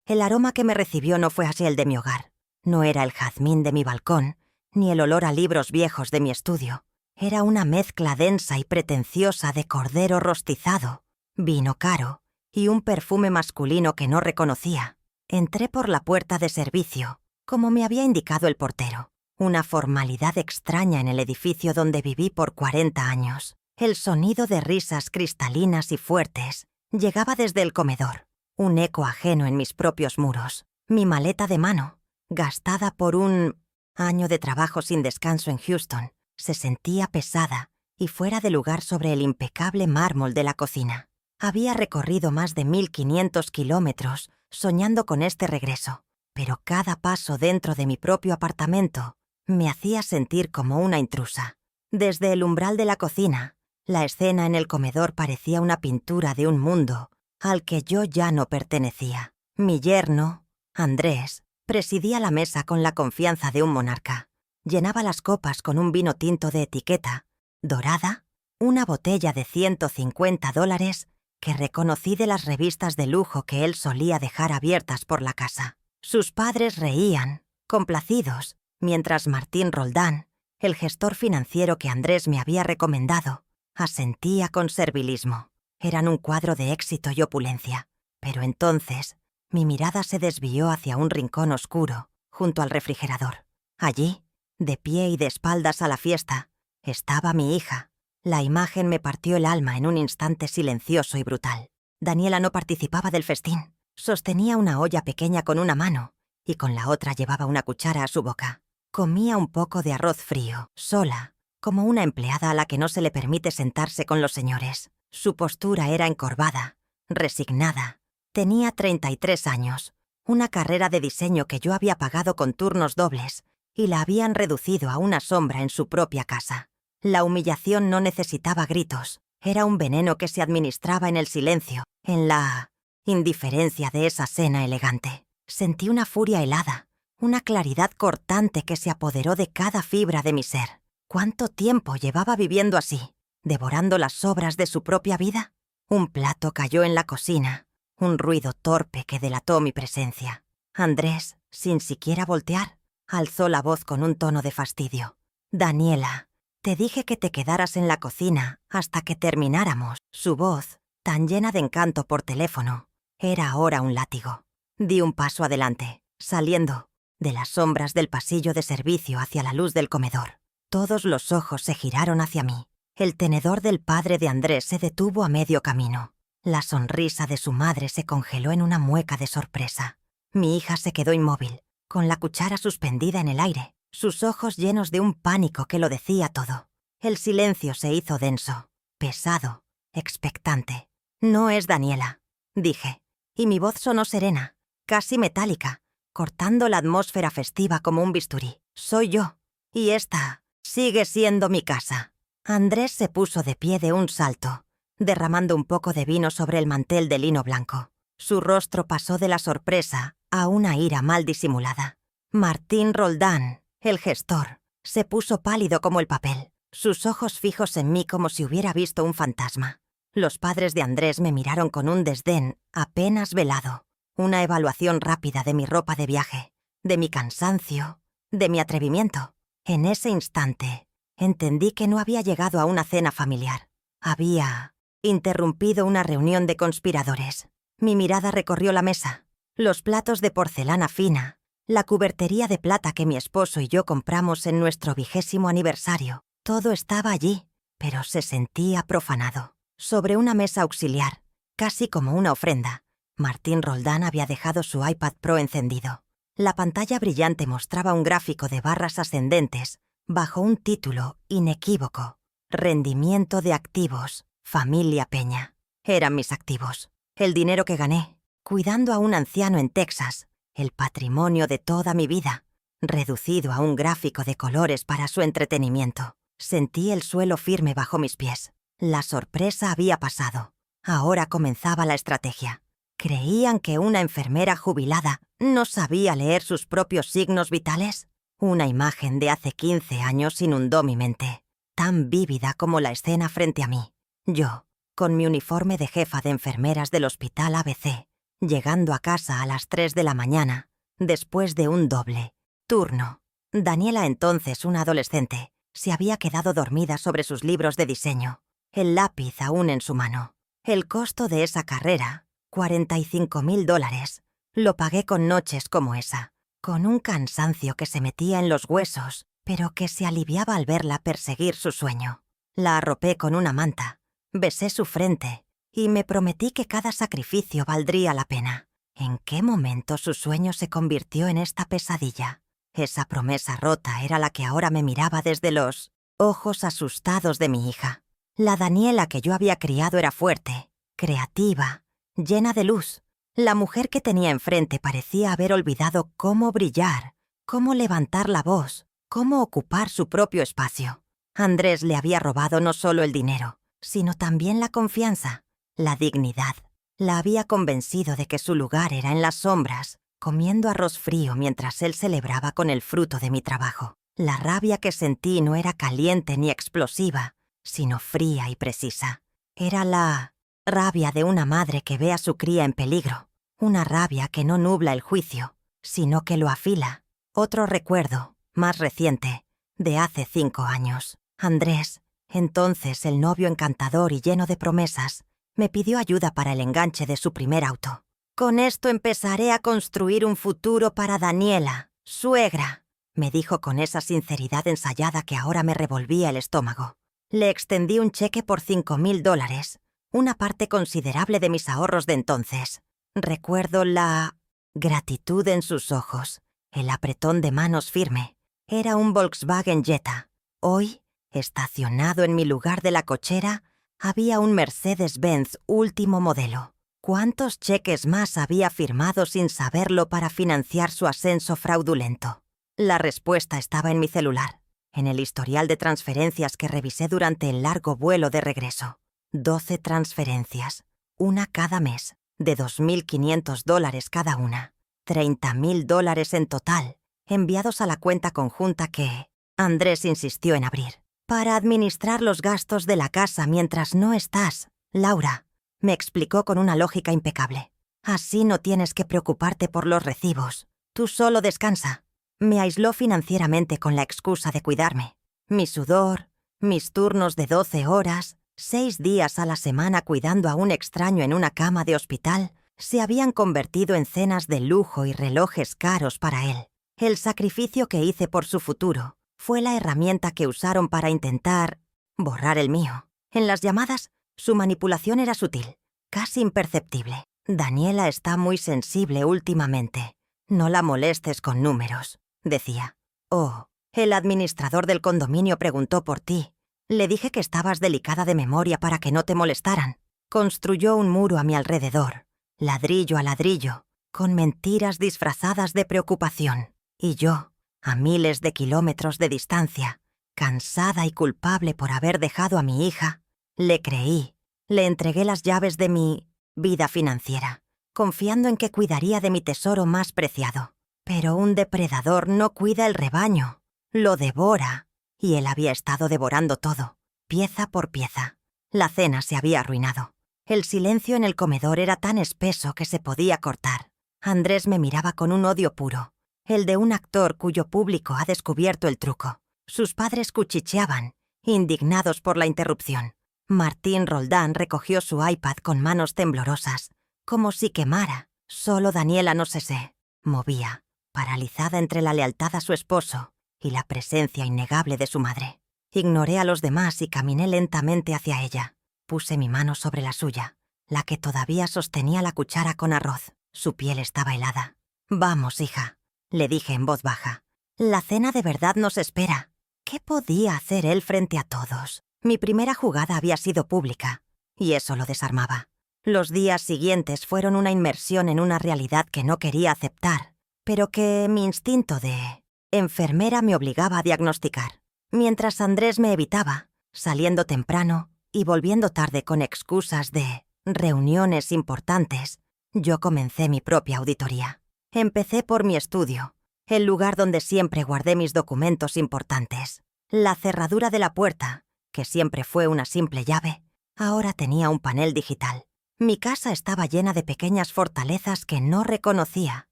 El aroma que me recibió no fue así el de mi hogar. No era el jazmín de mi balcón, ni el olor a libros viejos de mi estudio. Era una mezcla densa y pretenciosa de cordero rostizado, vino caro y un perfume masculino que no reconocía. Entré por la puerta de servicio, como me había indicado el portero. Una formalidad extraña en el edificio donde viví por 40 años. El sonido de risas cristalinas y fuertes llegaba desde el comedor, un eco ajeno en mis propios muros. Mi maleta de mano, gastada por un año de trabajo sin descanso en Houston, se sentía pesada y fuera de lugar sobre el impecable mármol de la cocina. Había recorrido más de 1500 kilómetros soñando con este regreso, pero cada paso dentro de mi propio apartamento me hacía sentir como una intrusa. Desde el umbral de la cocina, la escena en el comedor parecía una pintura de un mundo al que yo ya no pertenecía. Mi yerno, Andrés, presidía la mesa con la confianza de un monarca. Llenaba las copas con un vino tinto de etiqueta dorada, una botella de $150 que reconocí de las revistas de lujo que él solía dejar abiertas por la casa. Sus padres reían, complacidos, mientras Martín Roldán, el gestor financiero que Andrés me había recomendado, asentía con servilismo. Eran un cuadro de éxito y opulencia. Pero entonces, mi mirada se desvió hacia un rincón oscuro, junto al refrigerador. Allí, de pie y de espaldas a la fiesta, estaba mi hija. La imagen me partió el alma en un instante silencioso y brutal. Daniela no participaba del festín. Sostenía una olla pequeña con una mano y con la otra llevaba una cuchara a su boca. Comía un poco de arroz frío, sola, como una empleada a la que no se le permite sentarse con los señores. Su postura era encorvada, resignada. Tenía 33 años, una carrera de diseño que yo había pagado con turnos dobles y la habían reducido a una sombra en su propia casa. La humillación no necesitaba gritos. Era un veneno que se administraba en el silencio, en la indiferencia de esa cena elegante. Sentí una furia helada, una claridad cortante que se apoderó de cada fibra de mi ser. ¿Cuánto tiempo llevaba viviendo así, devorando las sobras de su propia vida? Un plato cayó en la cocina, un ruido torpe que delató mi presencia. Andrés, sin siquiera voltear, alzó la voz con un tono de fastidio. «Daniela, te dije que te quedaras en la cocina hasta que termináramos». Su voz, tan llena de encanto por teléfono, era ahora un látigo. Di un paso adelante, saliendo de las sombras del pasillo de servicio hacia la luz del comedor. Todos los ojos se giraron hacia mí. El tenedor del padre de Andrés se detuvo a medio camino. La sonrisa de su madre se congeló en una mueca de sorpresa. Mi hija se quedó inmóvil, con la cuchara suspendida en el aire, sus ojos llenos de un pánico que lo decía todo. El silencio se hizo denso, pesado, expectante. «No es Daniela», dije, y mi voz sonó serena, casi metálica, cortando la atmósfera festiva como un bisturí. «Soy yo, y esta sigue siendo mi casa». Andrés se puso de pie de un salto, derramando un poco de vino sobre el mantel de lino blanco. Su rostro pasó de la sorpresa a una ira mal disimulada. Martín Roldán, el gestor, se puso pálido como el papel, sus ojos fijos en mí como si hubiera visto un fantasma. Los padres de Andrés me miraron con un desdén apenas velado, una evaluación rápida de mi ropa de viaje, de mi cansancio, de mi atrevimiento. En ese instante, entendí que no había llegado a una cena familiar. Había interrumpido una reunión de conspiradores. Mi mirada recorrió la mesa, los platos de porcelana fina, la cubertería de plata que mi esposo y yo compramos en nuestro 20º aniversario. Todo estaba allí, pero se sentía profanado. Sobre una mesa auxiliar, casi como una ofrenda, Martín Roldán había dejado su iPad Pro encendido. La pantalla brillante mostraba un gráfico de barras ascendentes bajo un título inequívoco: Rendimiento de activos, familia Peña. Eran mis activos, el dinero que gané, cuidando a un anciano en Texas, el patrimonio de toda mi vida, reducido a un gráfico de colores para su entretenimiento. Sentí el suelo firme bajo mis pies. La sorpresa había pasado. Ahora comenzaba la estrategia. ¿Creían que una enfermera jubilada no sabía leer sus propios signos vitales? Una imagen de hace 15 años inundó mi mente, tan vívida como la escena frente a mí. Yo, con mi uniforme de jefa de enfermeras del hospital ABC, llegando a casa a las 3 de la mañana, después de un doble turno. Daniela, entonces una adolescente, se había quedado dormida sobre sus libros de diseño, el lápiz aún en su mano. El costo de esa carrera, $45,000, lo pagué con noches como esa, con un cansancio que se metía en los huesos, pero que se aliviaba al verla perseguir su sueño. La arropé con una manta, besé su frente y me prometí que cada sacrificio valdría la pena. ¿En qué momento su sueño se convirtió en esta pesadilla? Esa promesa rota era la que ahora me miraba desde los ojos asustados de mi hija. La Daniela que yo había criado era fuerte, creativa, llena de luz. La mujer que tenía enfrente parecía haber olvidado cómo brillar, cómo levantar la voz, cómo ocupar su propio espacio. Andrés le había robado no solo el dinero, sino también la confianza, la dignidad. La había convencido de que su lugar era en las sombras, comiendo arroz frío mientras él celebraba con el fruto de mi trabajo. La rabia que sentí no era caliente ni explosiva, sino fría y precisa. Era la rabia de una madre que ve a su cría en peligro, una rabia que no nubla el juicio, sino que lo afila. Otro recuerdo, más reciente, de hace 5 años. Andrés, entonces el novio encantador y lleno de promesas, me pidió ayuda para el enganche de su primer auto. «Con esto empezaré a construir un futuro para Daniela, suegra», me dijo con esa sinceridad ensayada que ahora me revolvía el estómago. Le extendí un cheque por $5,000, una parte considerable de mis ahorros de entonces. Recuerdo la gratitud en sus ojos, el apretón de manos firme. Era un Volkswagen Jetta. Hoy, estacionado en mi lugar de la cochera, había un Mercedes-Benz último modelo. ¿Cuántos cheques más había firmado sin saberlo para financiar su ascenso fraudulento? La respuesta estaba en mi celular, en el historial de transferencias que revisé durante el largo vuelo de regreso. 12 transferencias, una cada mes, de $2,500 cada una. $30,000 en total, enviados a la cuenta conjunta que Andrés insistió en abrir. «Para administrar los gastos de la casa mientras no estás, Laura», me explicó con una lógica impecable. «Así no tienes que preocuparte por los recibos. Tú solo descansa». Me aisló financieramente con la excusa de cuidarme. Mi sudor, mis turnos de 12 horas, 6 días a la semana cuidando a un extraño en una cama de hospital, se habían convertido en cenas de lujo y relojes caros para él. El sacrificio que hice por su futuro fue la herramienta que usaron para intentar borrar el mío. En las llamadas, su manipulación era sutil, casi imperceptible. «Daniela está muy sensible últimamente. No la molestes con números», decía. «Oh, el administrador del condominio preguntó por ti. Le dije que estabas delicada de memoria para que no te molestaran». Construyó un muro a mi alrededor, ladrillo a ladrillo, con mentiras disfrazadas de preocupación. Y yo, a miles de kilómetros de distancia, cansada y culpable por haber dejado a mi hija, le creí. Le entregué las llaves de mi vida financiera, confiando en que cuidaría de mi tesoro más preciado. Pero un depredador no cuida el rebaño, lo devora. Y él había estado devorando todo, pieza por pieza. La cena se había arruinado. El silencio en el comedor era tan espeso que se podía cortar. Andrés me miraba con un odio puro, el de un actor cuyo público ha descubierto el truco. Sus padres cuchicheaban, indignados por la interrupción. Martín Roldán recogió su iPad con manos temblorosas, como si quemara. Solo Daniela no se movía, paralizada entre la lealtad a su esposo y la presencia innegable de su madre. Ignoré a los demás y caminé lentamente hacia ella. Puse mi mano sobre la suya, la que todavía sostenía la cuchara con arroz. Su piel estaba helada. «Vamos, hija», le dije en voz baja. «La cena de verdad nos espera». ¿Qué podía hacer él frente a todos? Mi primera jugada había sido pública, y eso lo desarmaba. Los días siguientes fueron una inmersión en una realidad que no quería aceptar, pero que mi instinto de enfermera me obligaba a diagnosticar. Mientras Andrés me evitaba, saliendo temprano y volviendo tarde con excusas de reuniones importantes, yo comencé mi propia auditoría. Empecé por mi estudio, el lugar donde siempre guardé mis documentos importantes. La cerradura de la puerta, que siempre fue una simple llave, ahora tenía un panel digital. Mi casa estaba llena de pequeñas fortalezas que no reconocía.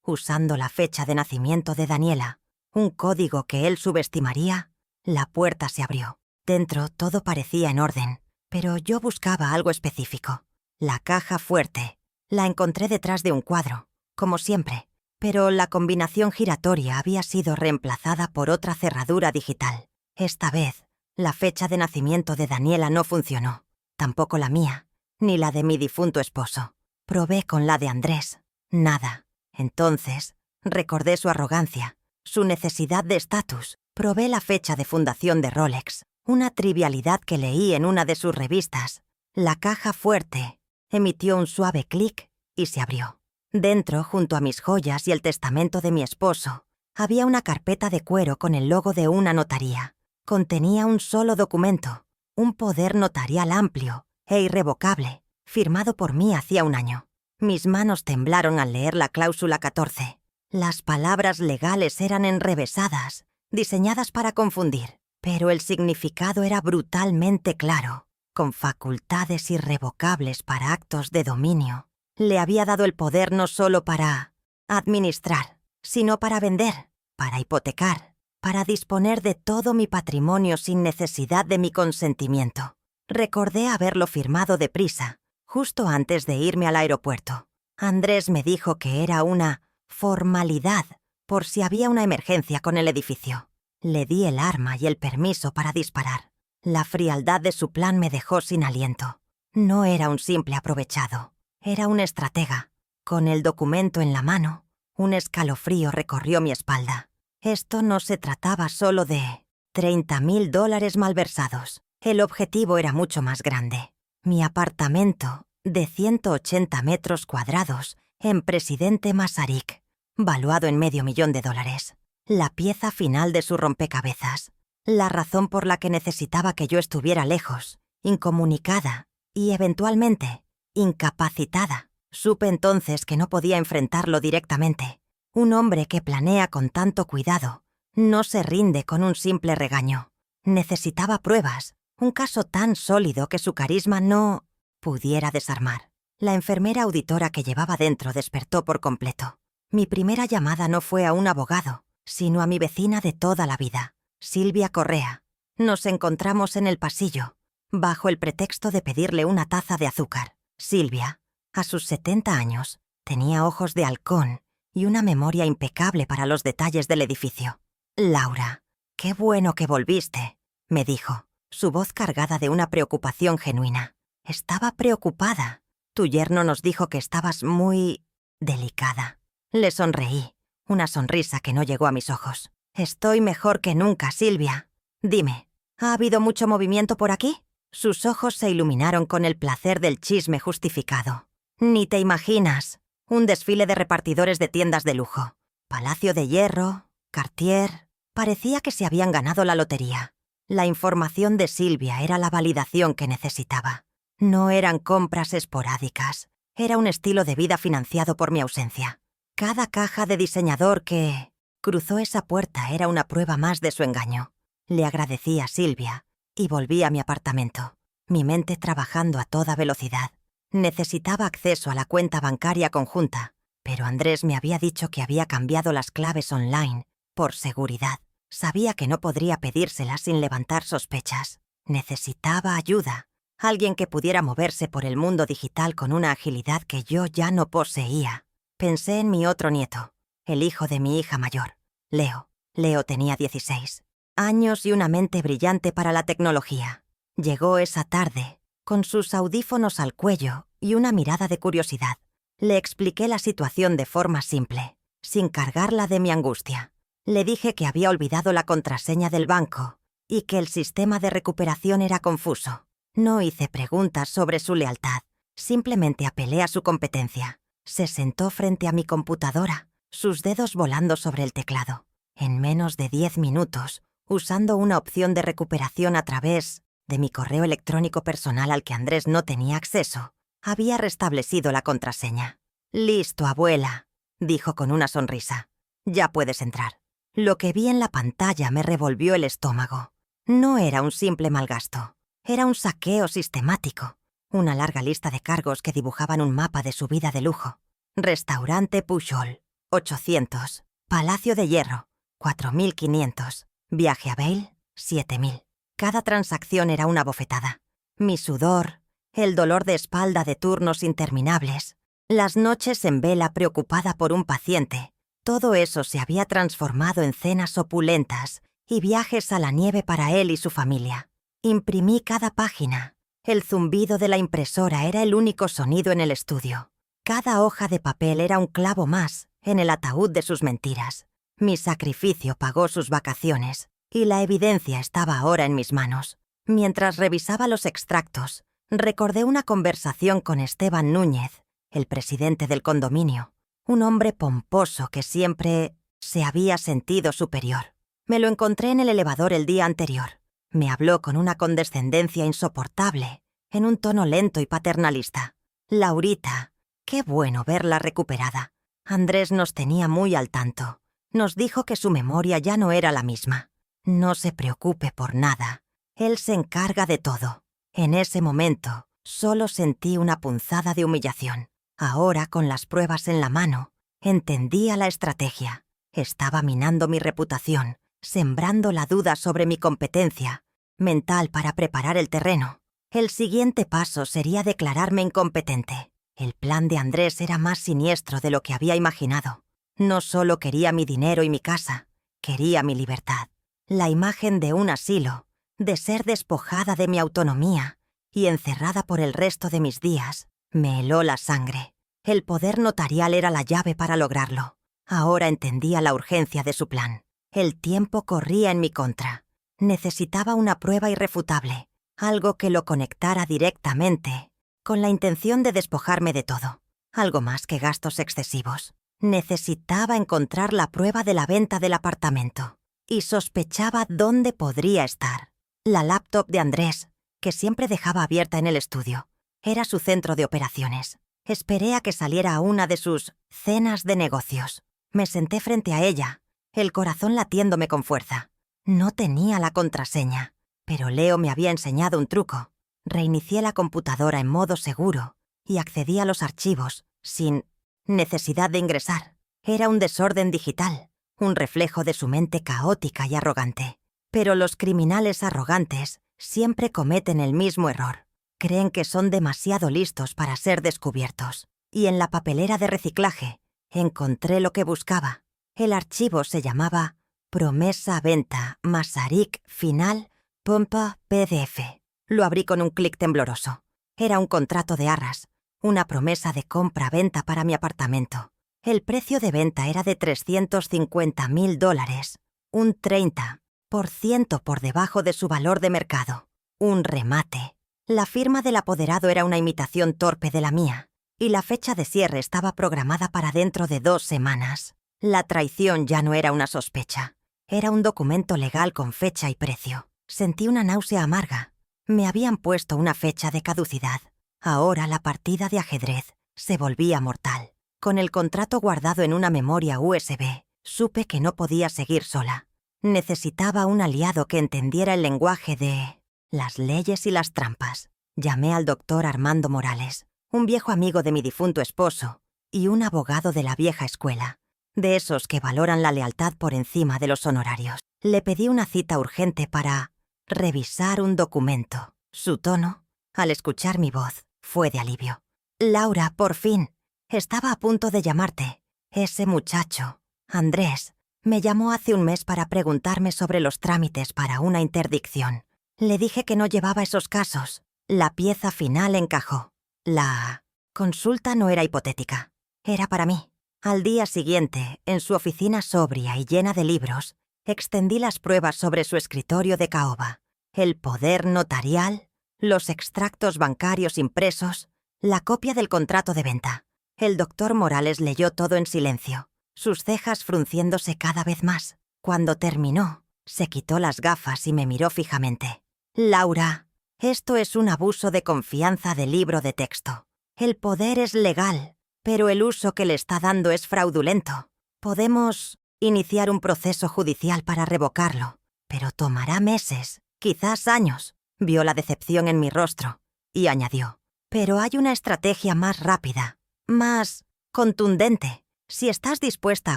Usando la fecha de nacimiento de Daniela, un código que él subestimaría, la puerta se abrió. Dentro todo parecía en orden, pero yo buscaba algo específico. La caja fuerte. La encontré detrás de un cuadro, como siempre, pero la combinación giratoria había sido reemplazada por otra cerradura digital. Esta vez, la fecha de nacimiento de Daniela no funcionó, tampoco la mía, ni la de mi difunto esposo. Probé con la de Andrés. Nada. Entonces, recordé su arrogancia, su necesidad de estatus. Probé la fecha de fundación de Rolex, una trivialidad que leí en una de sus revistas. La caja fuerte emitió un suave clic y se abrió. Dentro, junto a mis joyas y el testamento de mi esposo, había una carpeta de cuero con el logo de una notaría. Contenía un solo documento, un poder notarial amplio e irrevocable, firmado por mí hacía un año. Mis manos temblaron al leer la cláusula 14. Las palabras legales eran enrevesadas, diseñadas para confundir, pero el significado era brutalmente claro. Con facultades irrevocables para actos de dominio, le había dado el poder no solo para administrar, sino para vender, para hipotecar, para disponer de todo mi patrimonio sin necesidad de mi consentimiento. Recordé haberlo firmado deprisa, justo antes de irme al aeropuerto. Andrés me dijo que era una formalidad por si había una emergencia con el edificio. Le di el arma y el permiso para disparar. La frialdad de su plan me dejó sin aliento. No era un simple aprovechado, era un estratega. Con el documento en la mano, un escalofrío recorrió mi espalda. Esto no se trataba solo de $30,000 malversados. El objetivo era mucho más grande. Mi apartamento, de 180 metros cuadrados, en Presidente Masaryk, valuado en $500,000. La pieza final de su rompecabezas. La razón por la que necesitaba que yo estuviera lejos, incomunicada y, eventualmente, incapacitada. Supe entonces que no podía enfrentarlo directamente. Un hombre que planea con tanto cuidado no se rinde con un simple regaño. Necesitaba pruebas, un caso tan sólido que su carisma no pudiera desarmar. La enfermera auditora que llevaba dentro despertó por completo. Mi primera llamada no fue a un abogado, sino a mi vecina de toda la vida, Silvia Correa. Nos encontramos en el pasillo, bajo el pretexto de pedirle una taza de azúcar. Silvia, a sus 70 años, tenía ojos de halcón y una memoria impecable para los detalles del edificio. «Laura, qué bueno que volviste», me dijo, su voz cargada de una preocupación genuina. «Estaba preocupada. Tu yerno nos dijo que estabas muy delicada». Le sonreí, una sonrisa que no llegó a mis ojos. «Estoy mejor que nunca, Silvia. Dime, ¿ha habido mucho movimiento por aquí?» Sus ojos se iluminaron con el placer del chisme justificado. «Ni te imaginas. Un desfile de repartidores de tiendas de lujo. Palacio de Hierro, Cartier. Parecía que se habían ganado la lotería». La información de Silvia era la validación que necesitaba. No eran compras esporádicas. Era un estilo de vida financiado por mi ausencia. Cada caja de diseñador que cruzó esa puerta era una prueba más de su engaño. Le agradecí a Silvia y volví a mi apartamento, mi mente trabajando a toda velocidad. Necesitaba acceso a la cuenta bancaria conjunta, pero Andrés me había dicho que había cambiado las claves online por seguridad. Sabía que no podría pedírselas sin levantar sospechas. Necesitaba ayuda, alguien que pudiera moverse por el mundo digital con una agilidad que yo ya no poseía. Pensé en mi otro nieto, el hijo de mi hija mayor, Leo. Leo tenía 16 años y una mente brillante para la tecnología. Llegó esa tarde, con sus audífonos al cuello y una mirada de curiosidad. Le expliqué la situación de forma simple, sin cargarla de mi angustia. Le dije que había olvidado la contraseña del banco y que el sistema de recuperación era confuso. No hice preguntas sobre su lealtad, simplemente apelé a su competencia. Se sentó frente a mi computadora, sus dedos volando sobre el teclado. En menos de 10 minutos, usando una opción de recuperación a través de mi correo electrónico personal al que Andrés no tenía acceso, había restablecido la contraseña. «Listo, abuela», dijo con una sonrisa. «Ya puedes entrar». Lo que vi en la pantalla me revolvió el estómago. No era un simple malgasto, era un saqueo sistemático. Una larga lista de cargos que dibujaban un mapa de su vida de lujo. Restaurante Pujol, 800. Palacio de Hierro, 4.500. Viaje a Bale, 7.000. Cada transacción era una bofetada. Mi sudor, el dolor de espalda de turnos interminables, las noches en vela preocupada por un paciente, todo eso se había transformado en cenas opulentas y viajes a la nieve para él y su familia. Imprimí cada página. El zumbido de la impresora era el único sonido en el estudio. Cada hoja de papel era un clavo más en el ataúd de sus mentiras. Mi sacrificio pagó sus vacaciones y la evidencia estaba ahora en mis manos. Mientras revisaba los extractos, recordé una conversación con Esteban Núñez, el presidente del condominio, un hombre pomposo que siempre se había sentido superior. Me lo encontré en el elevador el día anterior. Me habló con una condescendencia insoportable, en un tono lento y paternalista. Laurita, qué bueno verla recuperada. Andrés nos tenía muy al tanto. Nos dijo que su memoria ya no era la misma. No se preocupe por nada. Él se encarga de todo. En ese momento, solo sentí una punzada de humillación. Ahora, con las pruebas en la mano, entendía la estrategia. Estaba minando mi reputación, sembrando la duda sobre mi competencia mental para preparar el terreno. El siguiente paso sería declararme incompetente. El plan de Andrés era más siniestro de lo que había imaginado. No solo quería mi dinero y mi casa, quería mi libertad. La imagen de un asilo, de ser despojada de mi autonomía y encerrada por el resto de mis días, me heló la sangre. El poder notarial era la llave para lograrlo. Ahora entendía la urgencia de su plan. El tiempo corría en mi contra. Necesitaba una prueba irrefutable, algo que lo conectara directamente, con la intención de despojarme de todo. Algo más que gastos excesivos. Necesitaba encontrar la prueba de la venta del apartamento. Y sospechaba dónde podría estar. La laptop de Andrés, que siempre dejaba abierta en el estudio, era su centro de operaciones. Esperé a que saliera a una de sus cenas de negocios. Me senté frente a ella, el corazón latiéndome con fuerza. No tenía la contraseña, pero Leo me había enseñado un truco. Reinicié la computadora en modo seguro y accedí a los archivos sin necesidad de ingresar. Era un desorden digital, un reflejo de su mente caótica y arrogante. Pero los criminales arrogantes siempre cometen el mismo error. Creen que son demasiado listos para ser descubiertos. Y en la papelera de reciclaje encontré lo que buscaba. El archivo se llamaba Promesa Venta Masaryk Final Pompa PDF. Lo abrí con un clic tembloroso. Era un contrato de arras, una promesa de compra-venta para mi apartamento. El precio de venta era de $350.000, un 30% por debajo de su valor de mercado. Un remate. La firma del apoderado era una imitación torpe de la mía, y la fecha de cierre estaba programada para dentro de 2 semanas. La traición ya no era una sospecha. Era un documento legal con fecha y precio. Sentí una náusea amarga. Me habían puesto una fecha de caducidad. Ahora la partida de ajedrez se volvía mortal. Con el contrato guardado en una memoria USB, supe que no podía seguir sola. Necesitaba un aliado que entendiera el lenguaje de las leyes y las trampas. Llamé al doctor Armando Morales, un viejo amigo de mi difunto esposo y un abogado de la vieja escuela, de esos que valoran la lealtad por encima de los honorarios. Le pedí una cita urgente para revisar un documento. Su tono, al escuchar mi voz, fue de alivio. «Laura, por fin. Estaba a punto de llamarte. Ese muchacho, Andrés, me llamó hace un mes para preguntarme sobre los trámites para una interdicción. Le dije que no llevaba esos casos. La pieza final encajó. La consulta no era hipotética. Era para mí». Al día siguiente, en su oficina sobria y llena de libros, extendí las pruebas sobre su escritorio de caoba. El poder notarial, los extractos bancarios impresos, la copia del contrato de venta. El doctor Morales leyó todo en silencio, sus cejas frunciéndose cada vez más. Cuando terminó, se quitó las gafas y me miró fijamente. «Laura, esto es un abuso de confianza de libro de texto. El poder es legal, pero el uso que le está dando es fraudulento. Podemos iniciar un proceso judicial para revocarlo, pero tomará meses, quizás años». Vio la decepción en mi rostro y añadió: Pero hay una estrategia más rápida, más contundente, si estás dispuesta a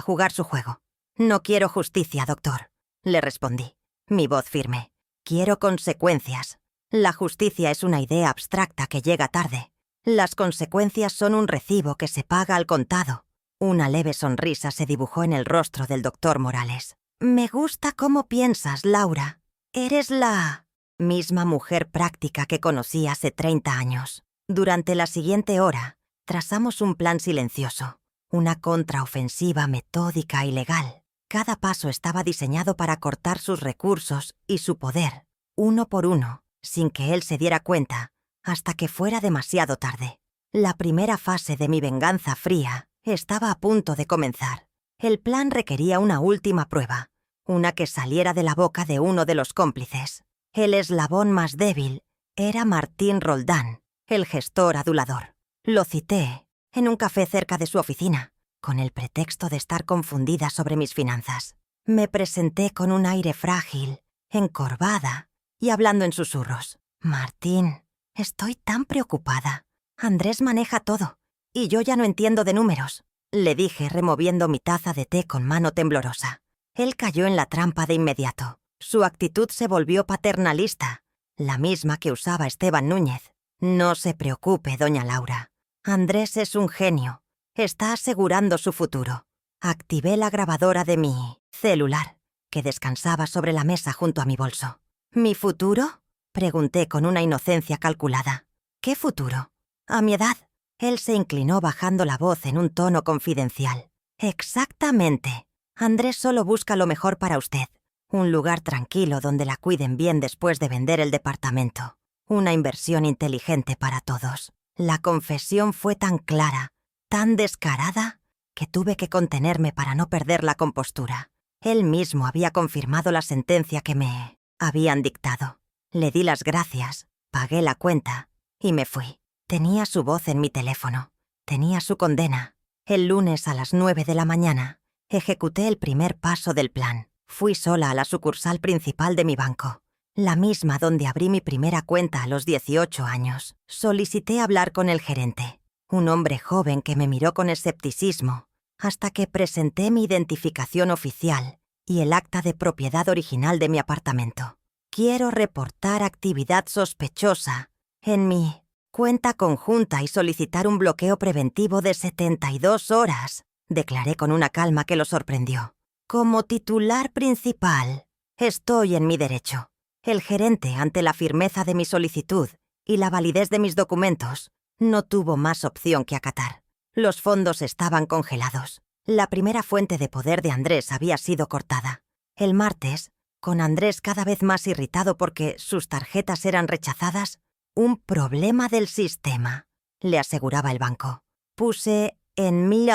jugar su juego. No quiero justicia, doctor, le respondí, mi voz firme. Quiero consecuencias. La justicia es una idea abstracta que llega tarde. Las consecuencias son un recibo que se paga al contado. Una leve sonrisa se dibujó en el rostro del doctor Morales. Me gusta cómo piensas, Laura. Eres la misma mujer práctica que conocí hace 30 años. Durante la siguiente hora, trazamos un plan silencioso. Una contraofensiva metódica y legal. Cada paso estaba diseñado para cortar sus recursos y su poder, uno por uno, sin que él se diera cuenta, hasta que fuera demasiado tarde. La primera fase de mi venganza fría estaba a punto de comenzar. El plan requería una última prueba, una que saliera de la boca de uno de los cómplices. El eslabón más débil era Martín Roldán, el gestor adulador. Lo cité en un café cerca de su oficina, con el pretexto de estar confundida sobre mis finanzas. Me presenté con un aire frágil, encorvada y hablando en susurros. Martín, estoy tan preocupada. Andrés maneja todo y yo ya no entiendo de números, le dije removiendo mi taza de té con mano temblorosa. Él cayó en la trampa de inmediato. Su actitud se volvió paternalista, la misma que usaba Esteban Núñez. No se preocupe, doña Laura. Andrés es un genio. Está asegurando su futuro. Activé la grabadora de mi celular, que descansaba sobre la mesa junto a mi bolso. ¿Mi futuro? Pregunté con una inocencia calculada. ¿Qué futuro? A mi edad. Él se inclinó bajando la voz en un tono confidencial. Exactamente. Andrés solo busca lo mejor para usted. Un lugar tranquilo donde la cuiden bien después de vender el departamento. Una inversión inteligente para todos. La confesión fue tan clara, tan descarada, que tuve que contenerme para no perder la compostura. Él mismo había confirmado la sentencia que me habían dictado. Le di las gracias, pagué la cuenta y me fui. Tenía su voz en mi teléfono. Tenía su condena. El lunes a las 9 de la mañana, ejecuté el primer paso del plan. Fui sola a la sucursal principal de mi banco, la misma donde abrí mi primera cuenta a los 18 años. Solicité hablar con el gerente, un hombre joven que me miró con escepticismo, hasta que presenté mi identificación oficial y el acta de propiedad original de mi apartamento. Quiero reportar actividad sospechosa en mi cuenta conjunta y solicitar un bloqueo preventivo de 72 horas, declaré con una calma que lo sorprendió. Como titular principal, estoy en mi derecho. El gerente, ante la firmeza de mi solicitud y la validez de mis documentos, no tuvo más opción que acatar. Los fondos estaban congelados. La primera fuente de poder de Andrés había sido cortada. El martes, con Andrés cada vez más irritado porque sus tarjetas eran rechazadas, un problema del sistema, le aseguraba el banco. Puse en mi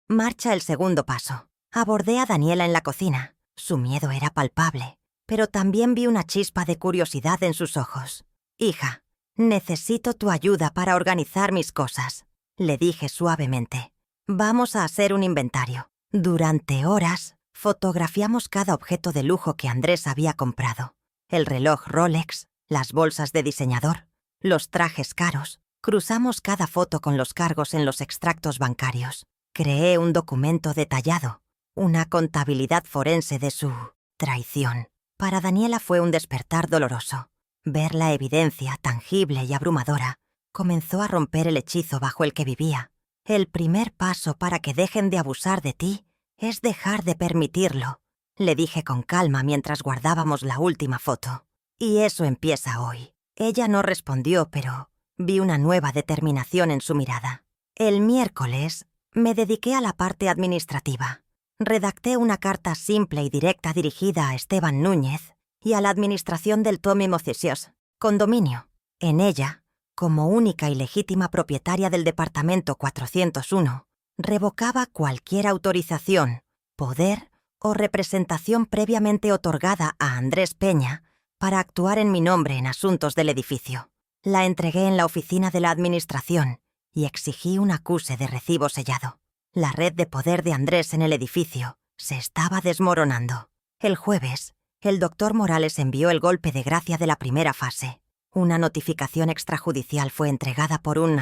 marcha el segundo paso. Abordé a Daniela en la cocina. Su miedo era palpable, pero también vi una chispa de curiosidad en sus ojos. «Hija, necesito tu ayuda para organizar mis cosas», le dije suavemente. «Vamos a hacer un inventario». Durante horas, fotografiamos cada objeto de lujo que Andrés había comprado. El reloj Rolex, las bolsas de diseñador, los trajes caros. Cruzamos cada foto con los cargos en los extractos bancarios. Creé un documento detallado, una contabilidad forense de su traición. Para Daniela fue un despertar doloroso. Ver la evidencia tangible y abrumadora comenzó a romper el hechizo bajo el que vivía. El primer paso para que dejen de abusar de ti es dejar de permitirlo, le dije con calma mientras guardábamos la última foto. Y eso empieza hoy. Ella no respondió, pero vi una nueva determinación en su mirada. El miércoles me dediqué a la parte administrativa. Redacté una carta simple y directa dirigida a Esteban Núñez y a la administración del Tommy Mocesios, condominio. En ella, como única y legítima propietaria del departamento 401, revocaba cualquier autorización, poder o representación previamente otorgada a Andrés Peña para actuar en mi nombre en asuntos del edificio. La entregué en la oficina de la administración y exigí un acuse de recibo sellado. La red de poder de Andrés en el edificio se estaba desmoronando. El jueves, el doctor Morales envió el golpe de gracia de la primera fase, Una notificación extrajudicial fue entregada por un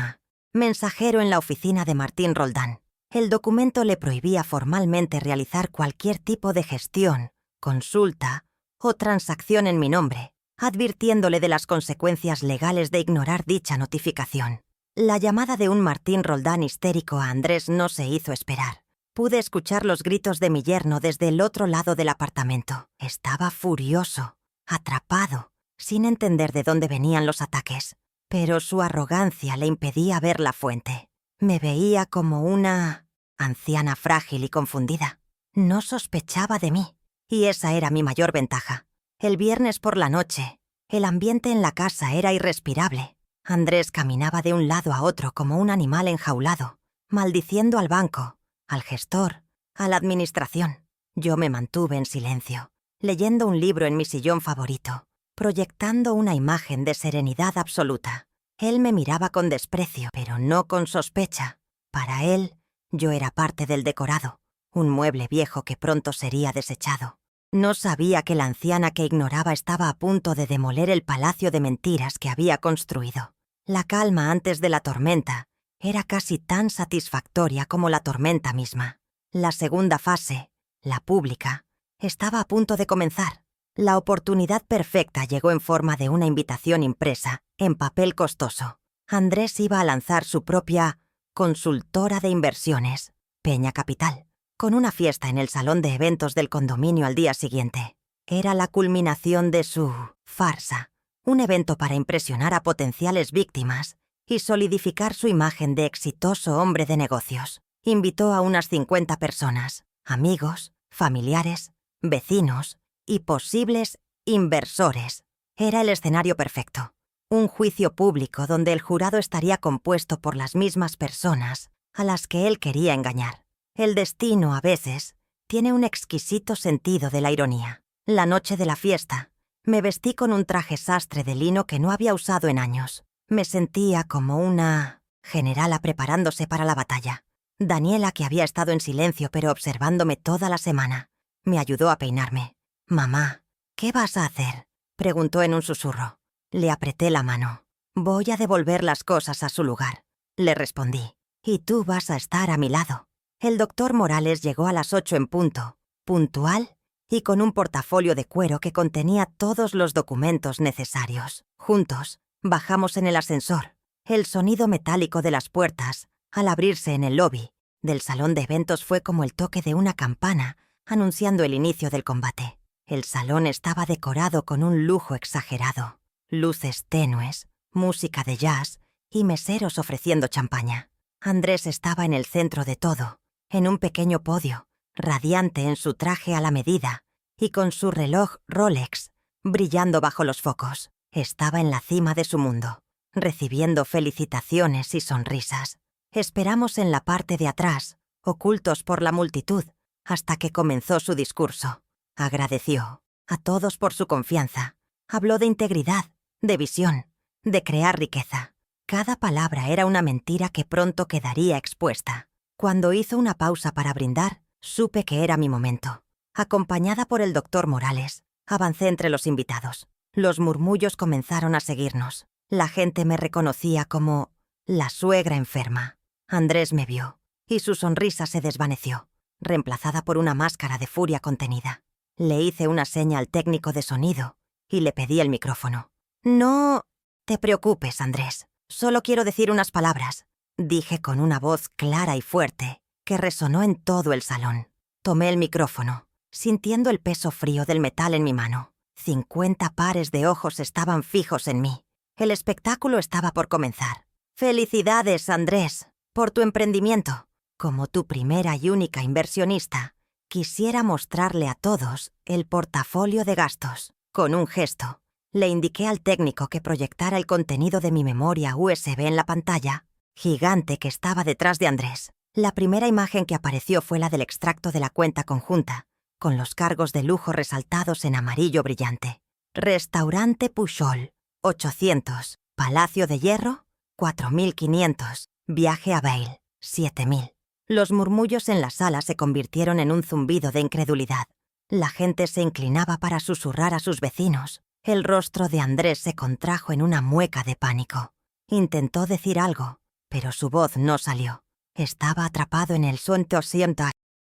mensajero en la oficina de Martín Roldán. El documento le prohibía formalmente realizar cualquier tipo de gestión, consulta o transacción en mi nombre, advirtiéndole de las consecuencias legales de ignorar dicha notificación. La llamada de un Martín Roldán histérico a Andrés no se hizo esperar. Pude escuchar los gritos de mi yerno desde el otro lado del apartamento. Estaba furioso, atrapado, sin entender de dónde venían los ataques. Pero su arrogancia le impedía ver la fuente. Me veía como una anciana frágil y confundida. No sospechaba de mí, y esa era mi mayor ventaja. El viernes por la noche, el ambiente en la casa era irrespirable. Andrés caminaba de un lado a otro como un animal enjaulado, maldiciendo al banco, al gestor, a la administración. Yo me mantuve en silencio, leyendo un libro en mi sillón favorito, proyectando una imagen de serenidad absoluta. Él me miraba con desprecio, pero no con sospecha. Para él, yo era parte del decorado, un mueble viejo que pronto sería desechado. No sabía que la anciana que ignoraba estaba a punto de demoler el palacio de mentiras que había construido. La calma antes de la tormenta era casi tan satisfactoria como la tormenta misma. La segunda fase, la pública, estaba a punto de comenzar. La oportunidad perfecta llegó en forma de una invitación impresa, en papel costoso. Andrés iba a lanzar su propia consultora de inversiones, Peña Capital, con una fiesta en el salón de eventos del condominio al día siguiente. Era la culminación de su farsa, un evento para impresionar a potenciales víctimas y solidificar su imagen de exitoso hombre de negocios. Invitó a unas 50 personas, amigos, familiares, vecinos y posibles inversores. Era el escenario perfecto. Un juicio público donde el jurado estaría compuesto por las mismas personas a las que él quería engañar. El destino, a veces, tiene un exquisito sentido de la ironía. La noche de la fiesta, me vestí con un traje sastre de lino que no había usado en años. Me sentía como una generala preparándose para la batalla. Daniela, que había estado en silencio pero observándome toda la semana, me ayudó a peinarme. «Mamá, ¿qué vas a hacer?», preguntó en un susurro. Le apreté la mano. «Voy a devolver las cosas a su lugar», le respondí. «Y tú vas a estar a mi lado». El doctor Morales llegó a las 8 en punto, puntual y con un portafolio de cuero que contenía todos los documentos necesarios. Juntos, bajamos en el ascensor. El sonido metálico de las puertas, al abrirse en el lobby del salón de eventos, fue como el toque de una campana anunciando el inicio del combate. El salón estaba decorado con un lujo exagerado. Luces tenues, música de jazz y meseros ofreciendo champaña. Andrés estaba en el centro de todo, en un pequeño podio, radiante en su traje a la medida y con su reloj Rolex brillando bajo los focos. Estaba en la cima de su mundo, recibiendo felicitaciones y sonrisas. Esperamos en la parte de atrás, ocultos por la multitud, hasta que comenzó su discurso. Agradeció a todos por su confianza. Habló de integridad, de visión, de crear riqueza. Cada palabra era una mentira que pronto quedaría expuesta. Cuando hizo una pausa para brindar, supe que era mi momento. Acompañada por el doctor Morales, avancé entre los invitados. Los murmullos comenzaron a seguirnos. La gente me reconocía como la suegra enferma. Andrés me vio, y su sonrisa se desvaneció, reemplazada por una máscara de furia contenida. Le hice una seña al técnico de sonido y le pedí el micrófono. «No te preocupes, Andrés. Solo quiero decir unas palabras», dije con una voz clara y fuerte que resonó en todo el salón. Tomé el micrófono, sintiendo el peso frío del metal en mi mano. 50 pares de ojos estaban fijos en mí. El espectáculo estaba por comenzar. «Felicidades, Andrés, por tu emprendimiento. Como tu primera y única inversionista, quisiera mostrarle a todos el portafolio de gastos». Con un gesto, le indiqué al técnico que proyectara el contenido de mi memoria USB en la pantalla gigante que estaba detrás de Andrés. La primera imagen que apareció fue la del extracto de la cuenta conjunta, con los cargos de lujo resaltados en amarillo brillante. Restaurante Pujol, 800. Palacio de Hierro, 4.500. Viaje a Bale, 7.000. Los murmullos en la sala se convirtieron en un zumbido de incredulidad. La gente se inclinaba para susurrar a sus vecinos. El rostro de Andrés se contrajo en una mueca de pánico. Intentó decir algo, pero su voz no salió. Estaba atrapado en el suento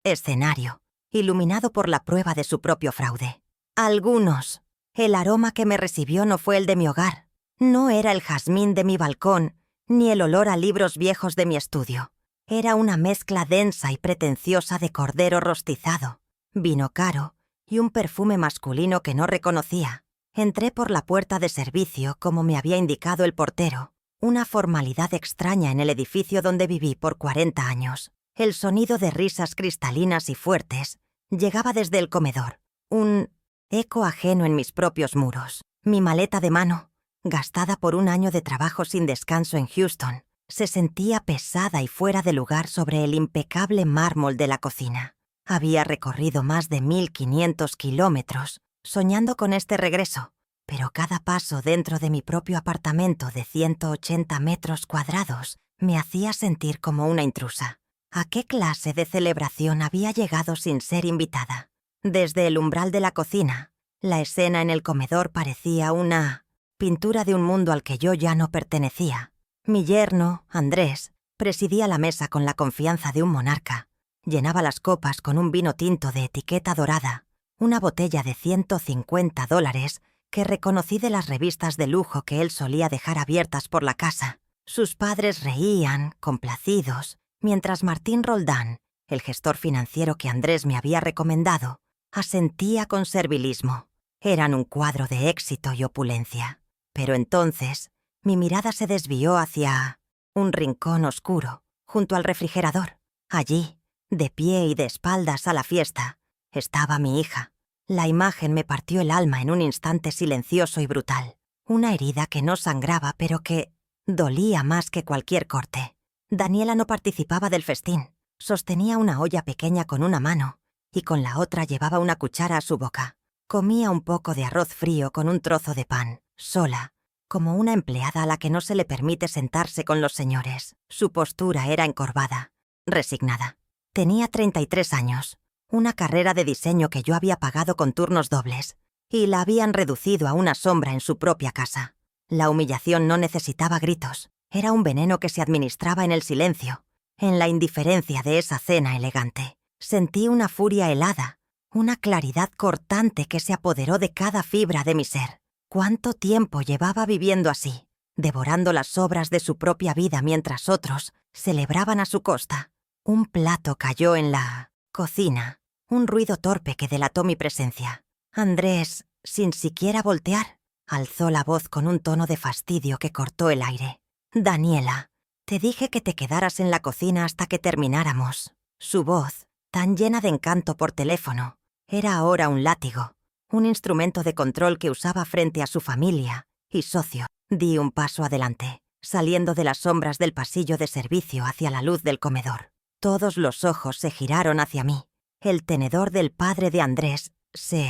escenario, iluminado por la prueba de su propio fraude. Algunos. El aroma que me recibió no fue el de mi hogar. No era el jazmín de mi balcón, ni el olor a libros viejos de mi estudio. Era una mezcla densa y pretenciosa de cordero rostizado, vino caro y un perfume masculino que no reconocía. Entré por la puerta de servicio como me había indicado el portero, una formalidad extraña en el edificio donde viví por 40 años. El sonido de risas cristalinas y fuertes llegaba desde el comedor, un eco ajeno en mis propios muros. Mi maleta de mano, gastada por un año de trabajo sin descanso en Houston, se sentía pesada y fuera de lugar sobre el impecable mármol de la cocina. Había recorrido más de 1500 kilómetros soñando con este regreso, pero cada paso dentro de mi propio apartamento de 180 metros cuadrados me hacía sentir como una intrusa. ¿A qué clase de celebración había llegado sin ser invitada? Desde el umbral de la cocina, la escena en el comedor parecía una pintura de un mundo al que yo ya no pertenecía. Mi yerno, Andrés, presidía la mesa con la confianza de un monarca. Llenaba las copas con un vino tinto de etiqueta dorada, una botella de $150 que reconocí de las revistas de lujo que él solía dejar abiertas por la casa. Sus padres reían, complacidos, mientras Martín Roldán, el gestor financiero que Andrés me había recomendado, asentía con servilismo. Eran un cuadro de éxito y opulencia. Pero entonces mi mirada se desvió hacia un rincón oscuro, junto al refrigerador. Allí, de pie y de espaldas a la fiesta, estaba mi hija. La imagen me partió el alma en un instante silencioso y brutal. Una herida que no sangraba, pero que dolía más que cualquier corte. Daniela no participaba del festín. Sostenía una olla pequeña con una mano y con la otra llevaba una cuchara a su boca. Comía un poco de arroz frío con un trozo de pan, sola, como una empleada a la que no se le permite sentarse con los señores. Su postura era encorvada, resignada. Tenía 33 años, una carrera de diseño que yo había pagado con turnos dobles, y la habían reducido a una sombra en su propia casa. La humillación no necesitaba gritos, era un veneno que se administraba en el silencio, en la indiferencia de esa cena elegante. Sentí una furia helada, una claridad cortante que se apoderó de cada fibra de mi ser. ¿Cuánto tiempo llevaba viviendo así, devorando las sobras de su propia vida mientras otros celebraban a su costa? Un plato cayó en la cocina, un ruido torpe que delató mi presencia. Andrés, sin siquiera voltear, alzó la voz con un tono de fastidio que cortó el aire. «Daniela, te dije que te quedaras en la cocina hasta que termináramos». Su voz, tan llena de encanto por teléfono, era ahora un látigo, un instrumento de control que usaba frente a su familia y socio. Di un paso adelante, saliendo de las sombras del pasillo de servicio hacia la luz del comedor. Todos los ojos se giraron hacia mí. El tenedor del padre de Andrés se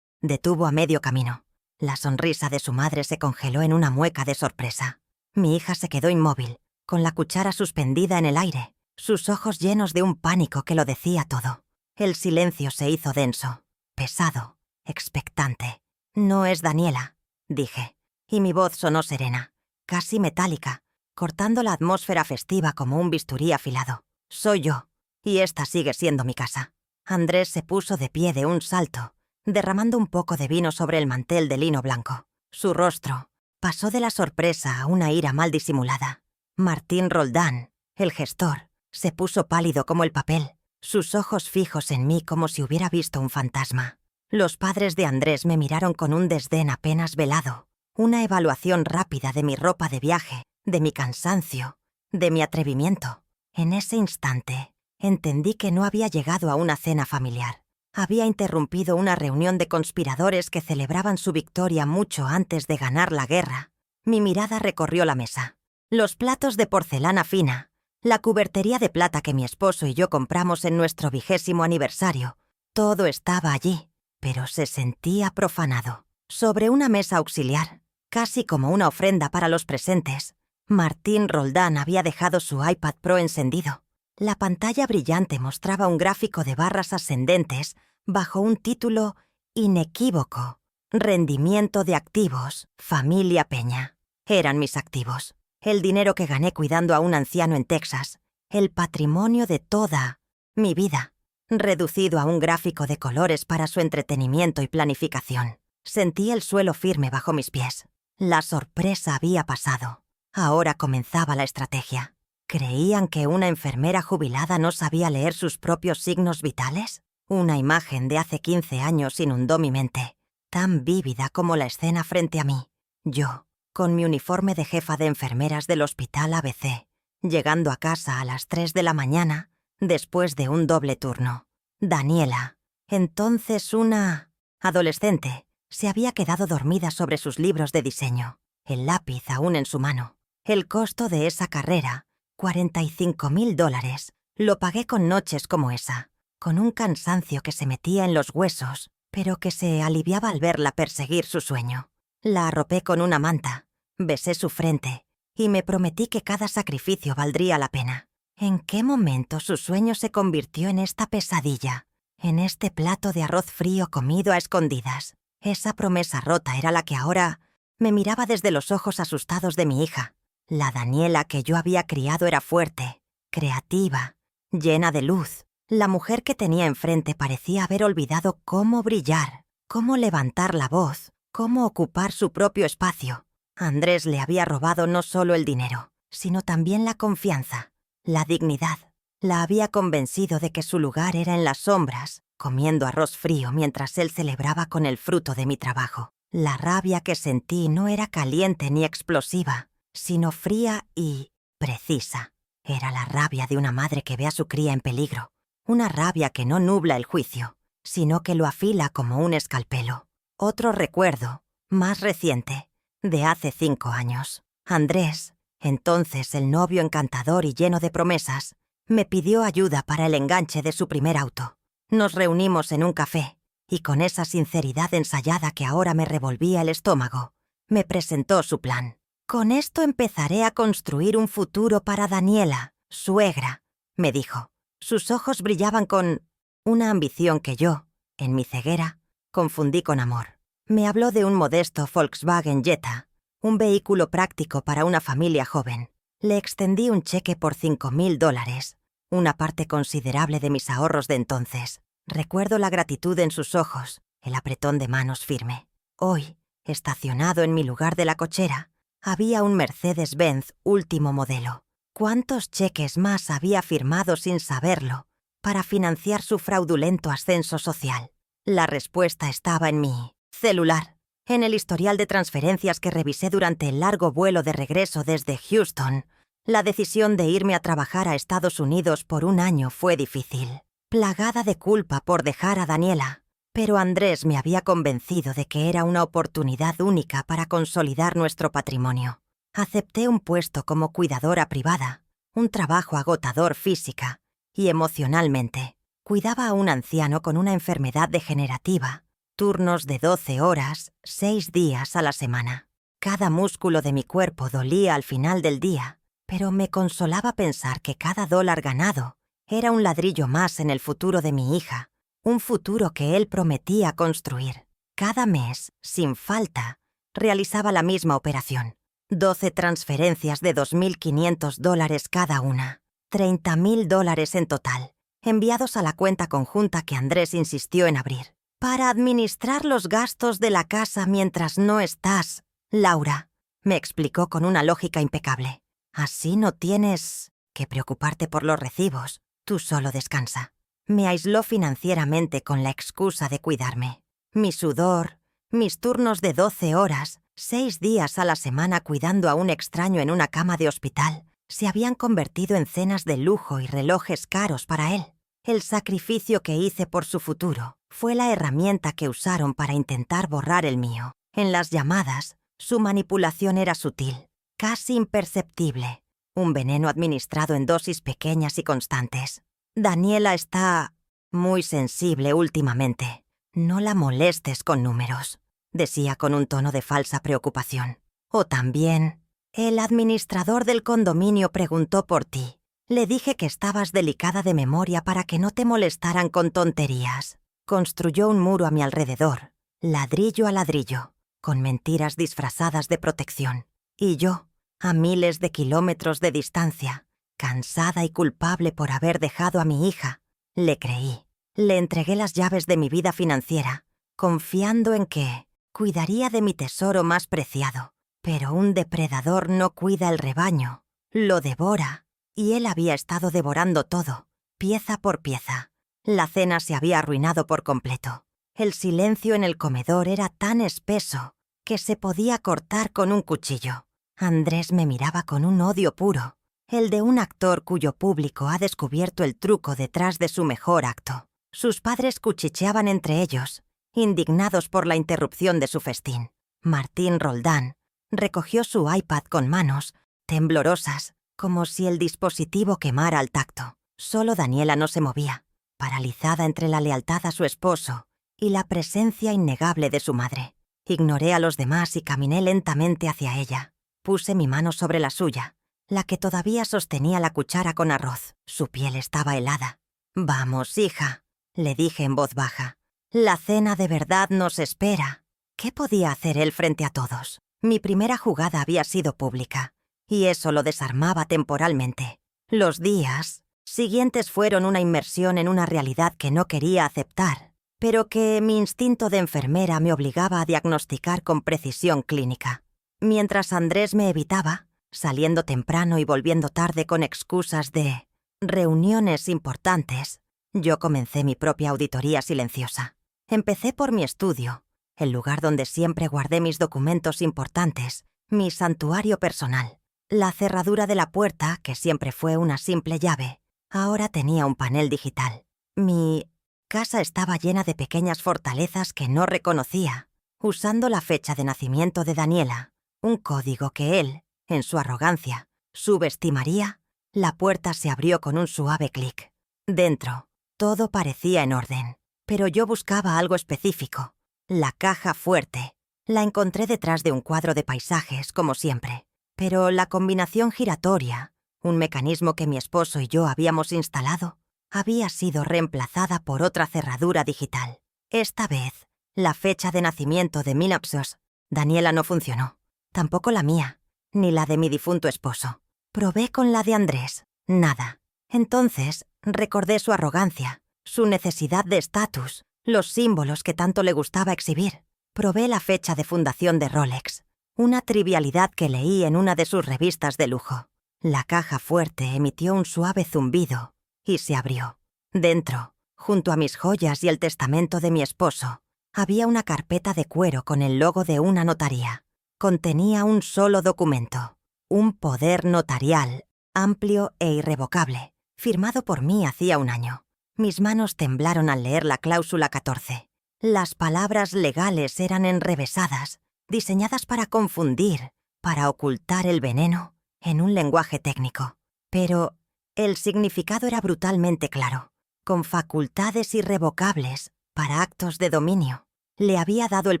detuvo a medio camino. La sonrisa de su madre se congeló en una mueca de sorpresa. Mi hija se quedó inmóvil, con la cuchara suspendida en el aire, sus ojos llenos de un pánico que lo decía todo. El silencio se hizo denso, pesado, expectante. «No es Daniela», dije, y mi voz sonó serena, casi metálica, cortando la atmósfera festiva como un bisturí afilado. «Soy yo, y esta sigue siendo mi casa». Andrés se puso de pie de un salto, derramando un poco de vino sobre el mantel de lino blanco. Su rostro pasó de la sorpresa a una ira mal disimulada. Martín Roldán, el gestor, se puso pálido como el papel, sus ojos fijos en mí como si hubiera visto un fantasma. Los padres de Andrés me miraron con un desdén apenas velado, una evaluación rápida de mi ropa de viaje, de mi cansancio, de mi atrevimiento. En ese instante, entendí que no había llegado a una cena familiar. Había interrumpido una reunión de conspiradores que celebraban su victoria mucho antes de ganar la guerra. Mi mirada recorrió la mesa. Los platos de porcelana fina, la cubertería de plata que mi esposo y yo compramos en nuestro 20º aniversario, todo estaba allí, pero se sentía profanado. Sobre una mesa auxiliar, casi como una ofrenda para los presentes, Martín Roldán había dejado su iPad Pro encendido. La pantalla brillante mostraba un gráfico de barras ascendentes bajo un título inequívoco: Rendimiento de activos, familia Peña. Eran mis activos. El dinero que gané cuidando a un anciano en Texas. El patrimonio de toda mi vida, reducido a un gráfico de colores para su entretenimiento y planificación. Sentí el suelo firme bajo mis pies. La sorpresa había pasado. Ahora comenzaba la estrategia. ¿Creían que una enfermera jubilada no sabía leer sus propios signos vitales? Una imagen de hace 15 años inundó mi mente, tan vívida como la escena frente a mí. Yo, con mi uniforme de jefa de enfermeras del hospital ABC, llegando a casa a las 3 de la mañana, después de un doble turno. Daniela, entonces una adolescente, se había quedado dormida sobre sus libros de diseño, el lápiz aún en su mano. El costo de esa carrera, $45,000, lo pagué con noches como esa, con un cansancio que se metía en los huesos, pero que se aliviaba al verla perseguir su sueño. La arropé con una manta, besé su frente y me prometí que cada sacrificio valdría la pena. ¿En qué momento su sueño se convirtió en esta pesadilla, en este plato de arroz frío comido a escondidas? Esa promesa rota era la que ahora me miraba desde los ojos asustados de mi hija. La Daniela que yo había criado era fuerte, creativa, llena de luz. La mujer que tenía enfrente parecía haber olvidado cómo brillar, cómo levantar la voz, cómo ocupar su propio espacio. Andrés le había robado no solo el dinero, sino también la confianza, la dignidad. La había convencido de que su lugar era en las sombras, comiendo arroz frío mientras él celebraba con el fruto de mi trabajo. La rabia que sentí no era caliente ni explosiva, sino fría y precisa. Era la rabia de una madre que ve a su cría en peligro. Una rabia que no nubla el juicio, sino que lo afila como un escalpelo. Otro recuerdo, más reciente, de hace 5 años. Andrés, entonces el novio encantador y lleno de promesas, me pidió ayuda para el enganche de su primer auto. Nos reunimos en un café, y con esa sinceridad ensayada que ahora me revolvía el estómago, me presentó su plan. «Con esto empezaré a construir un futuro para Daniela, suegra», me dijo. Sus ojos brillaban con una ambición que yo, en mi ceguera, confundí con amor. Me habló de un modesto Volkswagen Jetta, un vehículo práctico para una familia joven. Le extendí un cheque por $5,000, una parte considerable de mis ahorros de entonces. Recuerdo la gratitud en sus ojos, el apretón de manos firme. Hoy, estacionado en mi lugar de la cochera, había un Mercedes-Benz último modelo. ¿Cuántos cheques más había firmado sin saberlo para financiar su fraudulento ascenso social? La respuesta estaba en mi celular, en el historial de transferencias que revisé durante el largo vuelo de regreso desde Houston. La decisión de irme a trabajar a Estados Unidos por un año fue difícil, plagada de culpa por dejar a Daniela, pero Andrés me había convencido de que era una oportunidad única para consolidar nuestro patrimonio. Acepté un puesto como cuidadora privada, un trabajo agotador física y emocionalmente. Cuidaba a un anciano con una enfermedad degenerativa, turnos de 12 horas, 6 días a la semana. Cada músculo de mi cuerpo dolía al final del día, pero me consolaba pensar que cada dólar ganado era un ladrillo más en el futuro de mi hija, un futuro que él prometía construir. Cada mes, sin falta, realizaba la misma operación. 12 transferencias de $2,500 cada una, $30,000 en total, enviados a la cuenta conjunta que Andrés insistió en abrir. «Para administrar los gastos de la casa mientras no estás, Laura», me explicó con una lógica impecable. «Así no tienes que preocuparte por los recibos, tú solo descansa». Me aisló financieramente con la excusa de cuidarme. Mi sudor, mis turnos de 12 horas, 6 días a la semana cuidando a un extraño en una cama de hospital, se habían convertido en cenas de lujo y relojes caros para él. El sacrificio que hice por su futuro fue la herramienta que usaron para intentar borrar el mío. En las llamadas, su manipulación era sutil, casi imperceptible, un veneno administrado en dosis pequeñas y constantes. «Daniela está muy sensible últimamente. No la molestes con números», decía con un tono de falsa preocupación. «O también, el administrador del condominio preguntó por ti. Le dije que estabas delicada de memoria para que no te molestaran con tonterías». Construyó un muro a mi alrededor, ladrillo a ladrillo, con mentiras disfrazadas de protección. Y yo, a miles de kilómetros de distancia, cansada y culpable por haber dejado a mi hija, le creí. Le entregué las llaves de mi vida financiera, confiando en que cuidaría de mi tesoro más preciado. Pero un depredador no cuida el rebaño, lo devora, y él había estado devorando todo, pieza por pieza. La cena se había arruinado por completo. El silencio en el comedor era tan espeso que se podía cortar con un cuchillo. Andrés me miraba con un odio puro, el de un actor cuyo público ha descubierto el truco detrás de su mejor acto. Sus padres cuchicheaban entre ellos, indignados por la interrupción de su festín. Martín Roldán recogió su iPad con manos temblorosas, como si el dispositivo quemara al tacto. Solo Daniela no se movía, paralizada entre la lealtad a su esposo y la presencia innegable de su madre. Ignoré a los demás y caminé lentamente hacia ella. Puse mi mano sobre la suya, la que todavía sostenía la cuchara con arroz. Su piel estaba helada. «Vamos, hija», le dije en voz baja. «La cena de verdad nos espera». ¿Qué podía hacer él frente a todos? Mi primera jugada había sido pública, y eso lo desarmaba temporalmente. Los días siguientes fueron una inmersión en una realidad que no quería aceptar, pero que mi instinto de enfermera me obligaba a diagnosticar con precisión clínica. Mientras Andrés me evitaba, saliendo temprano y volviendo tarde con excusas de reuniones importantes, yo comencé mi propia auditoría silenciosa. Empecé por mi estudio, el lugar donde siempre guardé mis documentos importantes, mi santuario personal. La cerradura de la puerta, que siempre fue una simple llave, ahora tenía un panel digital. Mi casa estaba llena de pequeñas fortalezas que no reconocía. Usando la fecha de nacimiento de Daniela, un código que él, en su arrogancia, subestimaría, la puerta se abrió con un suave clic. Dentro, todo parecía en orden, pero yo buscaba algo específico. La caja fuerte. La encontré detrás de un cuadro de paisajes, como siempre. Pero la combinación giratoria, un mecanismo que mi esposo y yo habíamos instalado, había sido reemplazada por otra cerradura digital. Esta vez, la fecha de nacimiento de Minapsos, Daniela, no funcionó. Tampoco la mía, ni la de mi difunto esposo. Probé con la de Andrés. Nada. Entonces, recordé su arrogancia, su necesidad de estatus, los símbolos que tanto le gustaba exhibir. Probé la fecha de fundación de Rolex, una trivialidad que leí en una de sus revistas de lujo. La caja fuerte emitió un suave zumbido y se abrió. Dentro, junto a mis joyas y el testamento de mi esposo, había una carpeta de cuero con el logo de una notaría. Contenía un solo documento, un poder notarial, amplio e irrevocable, firmado por mí hacía un año. Mis manos temblaron al leer la cláusula 14. Las palabras legales eran enrevesadas, diseñadas para confundir, para ocultar el veneno en un lenguaje técnico. Pero el significado era brutalmente claro, con facultades irrevocables para actos de dominio. Le había dado el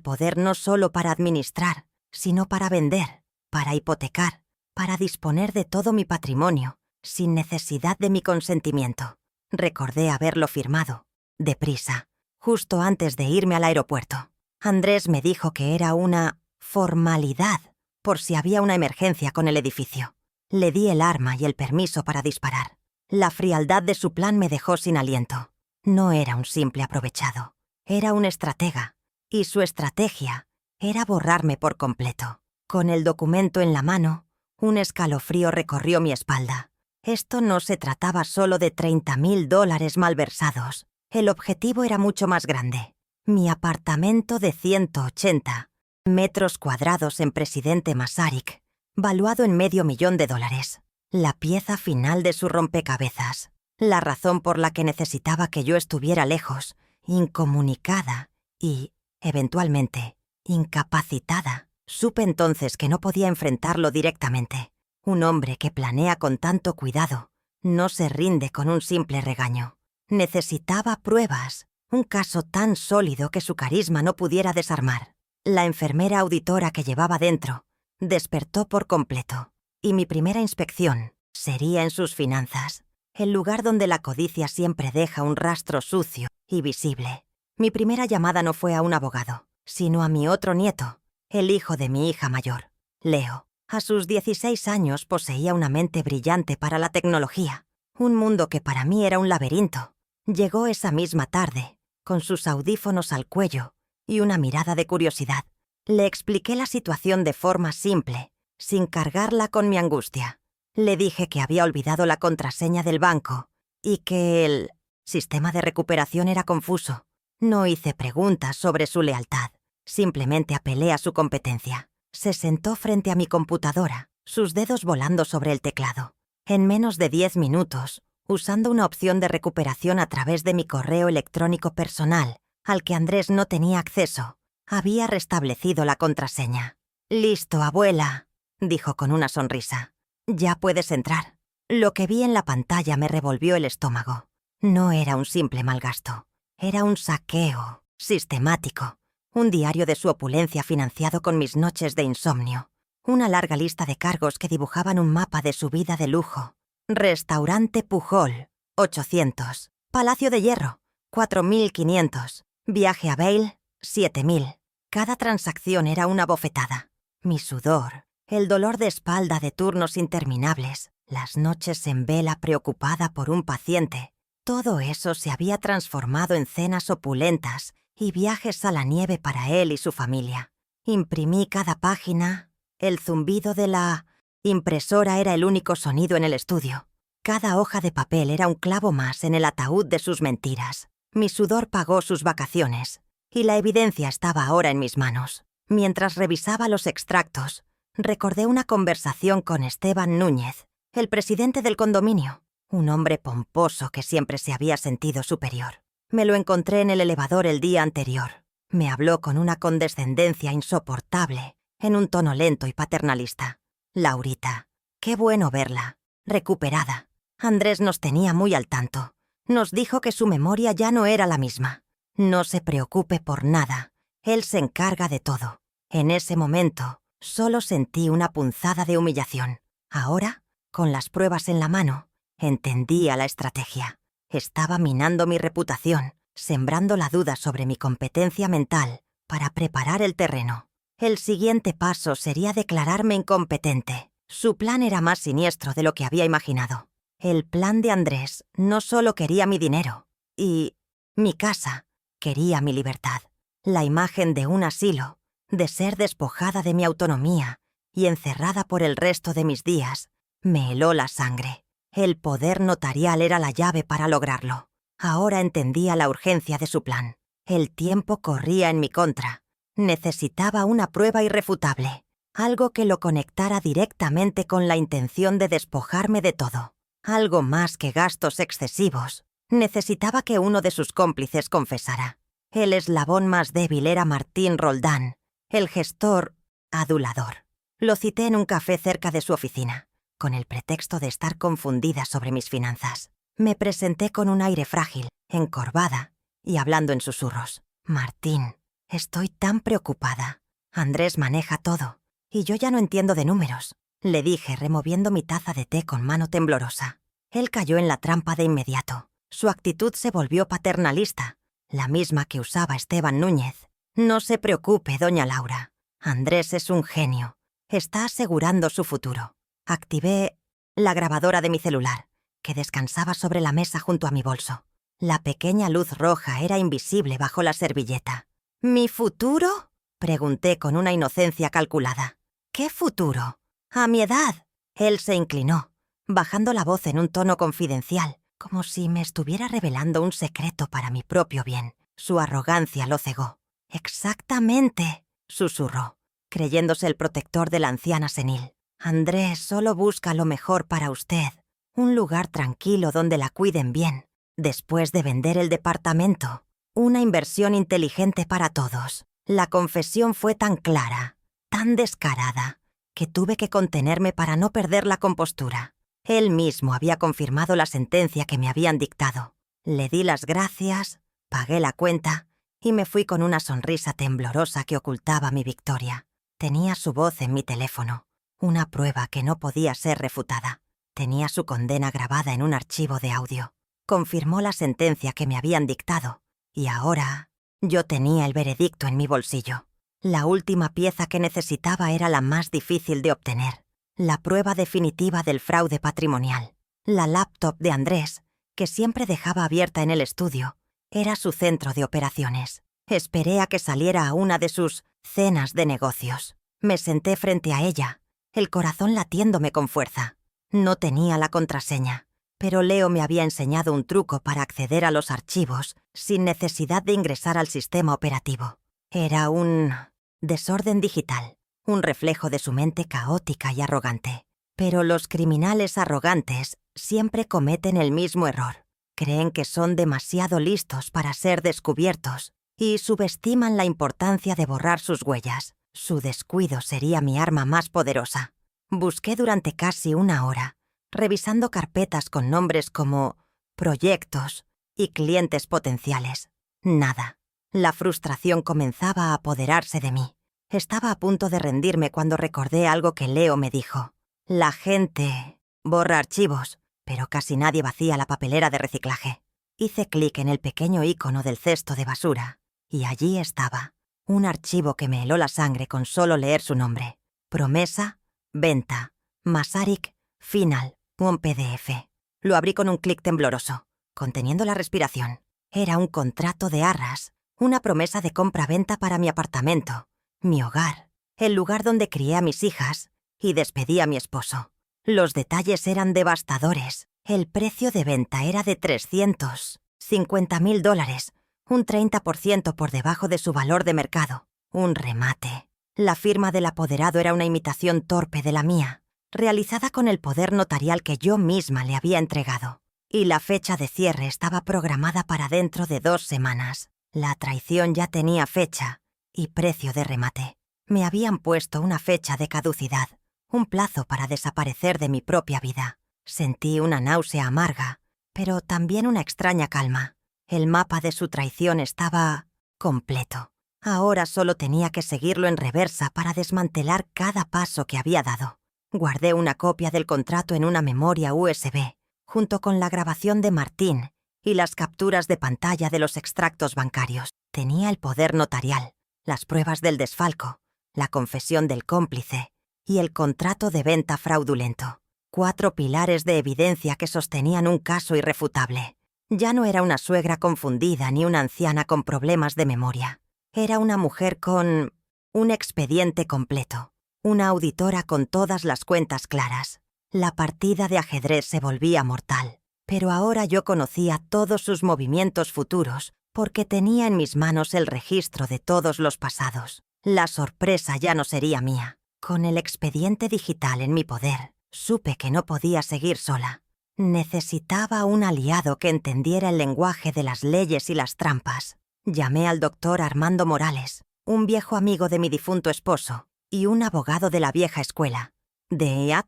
poder no solo para administrar, sino para vender, para hipotecar, para disponer de todo mi patrimonio, sin necesidad de mi consentimiento. Recordé haberlo firmado, deprisa, justo antes de irme al aeropuerto. Andrés me dijo que era una formalidad por si había una emergencia con el edificio. Le di el arma y el permiso para disparar. La frialdad de su plan me dejó sin aliento. No era un simple aprovechado, era un estratega, y su estrategia era borrarme por completo. Con el documento en la mano, un escalofrío recorrió mi espalda. Esto no se trataba solo de $30.000 malversados. El objetivo era mucho más grande. Mi apartamento de 180 metros cuadrados en Presidente Masaryk, valuado en $500,000. La pieza final de su rompecabezas. La razón por la que necesitaba que yo estuviera lejos, incomunicada y, eventualmente, incapacitada. Supe entonces que no podía enfrentarlo directamente. Un hombre que planea con tanto cuidado no se rinde con un simple regaño. Necesitaba pruebas, un caso tan sólido que su carisma no pudiera desarmar. La enfermera auditora que llevaba dentro despertó por completo, y mi primera inspección sería en sus finanzas, el lugar donde la codicia siempre deja un rastro sucio y visible. Mi primera llamada no fue a un abogado, sino a mi otro nieto, el hijo de mi hija mayor, Leo. A sus 16 años poseía una mente brillante para la tecnología, un mundo que para mí era un laberinto. Llegó esa misma tarde, con sus audífonos al cuello y una mirada de curiosidad. Le expliqué la situación de forma simple, sin cargarla con mi angustia. Le dije que había olvidado la contraseña del banco y que el sistema de recuperación era confuso. No hice preguntas sobre su lealtad, simplemente apelé a su competencia. Se sentó frente a mi computadora, sus dedos volando sobre el teclado. En menos de 10 minutos, usando una opción de recuperación a través de mi correo electrónico personal, al que Andrés no tenía acceso, había restablecido la contraseña. «Listo, abuela», dijo con una sonrisa. «Ya puedes entrar». Lo que vi en la pantalla me revolvió el estómago. No era un simple malgasto. Era un saqueo sistemático. Un diario de su opulencia financiado con mis noches de insomnio. Una larga lista de cargos que dibujaban un mapa de su vida de lujo. Restaurante Pujol, 800. Palacio de Hierro, 4.500. Viaje a Bale, 7.000. Cada transacción era una bofetada. Mi sudor, el dolor de espalda de turnos interminables, las noches en vela preocupada por un paciente. Todo eso se había transformado en cenas opulentas y viajes a la nieve para él y su familia. Imprimí cada página. El zumbido de la impresora era el único sonido en el estudio. Cada hoja de papel era un clavo más en el ataúd de sus mentiras. Mi sudor pagó sus vacaciones, y la evidencia estaba ahora en mis manos. Mientras revisaba los extractos, recordé una conversación con Esteban Núñez, el presidente del condominio, un hombre pomposo que siempre se había sentido superior. Me lo encontré en el elevador el día anterior. Me habló con una condescendencia insoportable, en un tono lento y paternalista. «Laurita, qué bueno verla, recuperada. Andrés nos tenía muy al tanto. Nos dijo que su memoria ya no era la misma. No se preocupe por nada, él se encarga de todo». En ese momento, solo sentí una punzada de humillación. Ahora, con las pruebas en la mano, entendía la estrategia. Estaba minando mi reputación, sembrando la duda sobre mi competencia mental para preparar el terreno. El siguiente paso sería declararme incompetente. Su plan era más siniestro de lo que había imaginado. El plan de Andrés no solo quería mi dinero y mi casa, quería mi libertad. La imagen de un asilo, de ser despojada de mi autonomía y encerrada por el resto de mis días, me heló la sangre. El poder notarial era la llave para lograrlo. Ahora entendía la urgencia de su plan. El tiempo corría en mi contra. Necesitaba una prueba irrefutable, algo que lo conectara directamente con la intención de despojarme de todo. Algo más que gastos excesivos. Necesitaba que uno de sus cómplices confesara. El eslabón más débil era Martín Roldán, el gestor adulador. Lo cité en un café cerca de su oficina, con el pretexto de estar confundida sobre mis finanzas. Me presenté con un aire frágil, encorvada y hablando en susurros. «Martín, estoy tan preocupada. Andrés maneja todo, y yo ya no entiendo de números», le dije removiendo mi taza de té con mano temblorosa. Él cayó en la trampa de inmediato. Su actitud se volvió paternalista, la misma que usaba Esteban Núñez. «No se preocupe, doña Laura. Andrés es un genio. Está asegurando su futuro». Activé la grabadora de mi celular, que descansaba sobre la mesa junto a mi bolso. La pequeña luz roja era invisible bajo la servilleta. «¿Mi futuro?», pregunté con una inocencia calculada. «¿Qué futuro? A mi edad». Él se inclinó, bajando la voz en un tono confidencial, como si me estuviera revelando un secreto para mi propio bien. Su arrogancia lo cegó. «Exactamente», susurró, creyéndose el protector de la anciana senil. «Andrés solo busca lo mejor para usted, un lugar tranquilo donde la cuiden bien. Después de vender el departamento, una inversión inteligente para todos». La confesión fue tan clara, tan descarada, que tuve que contenerme para no perder la compostura. Él mismo había confirmado la sentencia que me habían dictado. Le di las gracias, pagué la cuenta y me fui con una sonrisa temblorosa que ocultaba mi victoria. Tenía su voz en mi teléfono, una prueba que no podía ser refutada. Tenía su condena grabada en un archivo de audio. Confirmó la sentencia que me habían dictado y ahora Yo tenía el veredicto en mi bolsillo. La última pieza que necesitaba era la más difícil de obtener, la prueba definitiva del fraude patrimonial. La laptop de Andrés, que siempre dejaba abierta en el estudio, era su centro de operaciones. Esperé a que saliera a una de sus cenas de negocios. Me senté frente a ella, el corazón latiéndome con fuerza. No tenía la contraseña, pero Leo me había enseñado un truco para acceder a los archivos sin necesidad de ingresar al sistema operativo. Era un desorden digital, un reflejo de su mente caótica y arrogante. Pero los criminales arrogantes siempre cometen el mismo error. Creen que son demasiado listos para ser descubiertos y subestiman la importancia de borrar sus huellas. Su descuido sería mi arma más poderosa. Busqué durante casi una hora, revisando carpetas con nombres como proyectos y clientes potenciales. Nada. La frustración comenzaba a apoderarse de mí. Estaba a punto de rendirme cuando recordé algo que Leo me dijo. La gente borra archivos, pero casi nadie vacía la papelera de reciclaje. Hice clic en el pequeño icono del cesto de basura, y allí estaba, un archivo que me heló la sangre con solo leer su nombre. Promesa, venta, Masaryk, Final, un PDF. Lo abrí con un clic tembloroso, conteniendo la respiración. Era un contrato de arras, una promesa de compra-venta para mi apartamento, mi hogar, el lugar donde crié a mis hijas y despedí a mi esposo. Los detalles eran devastadores. El precio de venta era de $350,000, un 30% por debajo de su valor de mercado. Un remate. La firma del apoderado era una imitación torpe de la mía, realizada con el poder notarial que yo misma le había entregado. Y la fecha de cierre estaba programada para dentro de 2 semanas. La traición ya tenía fecha y precio de remate. Me habían puesto una fecha de caducidad, un plazo para desaparecer de mi propia vida. Sentí una náusea amarga, pero también una extraña calma. El mapa de su traición estaba completo. Ahora solo tenía que seguirlo en reversa para desmantelar cada paso que había dado. Guardé una copia del contrato en una memoria USB, junto con la grabación de Martín y las capturas de pantalla de los extractos bancarios. Tenía el poder notarial, las pruebas del desfalco, la confesión del cómplice y el contrato de venta fraudulento. 4 pilares de evidencia que sostenían un caso irrefutable. Ya no era una suegra confundida ni una anciana con problemas de memoria. Era una mujer con un expediente completo, una auditora con todas las cuentas claras. La partida de ajedrez se volvía mortal, pero ahora yo conocía todos sus movimientos futuros porque tenía en mis manos el registro de todos los pasados. La sorpresa ya no sería mía. Con el expediente digital en mi poder, supe que no podía seguir sola. Necesitaba un aliado que entendiera el lenguaje de las leyes y las trampas. Llamé al doctor Armando Morales, un viejo amigo de mi difunto esposo y un abogado de la vieja escuela, de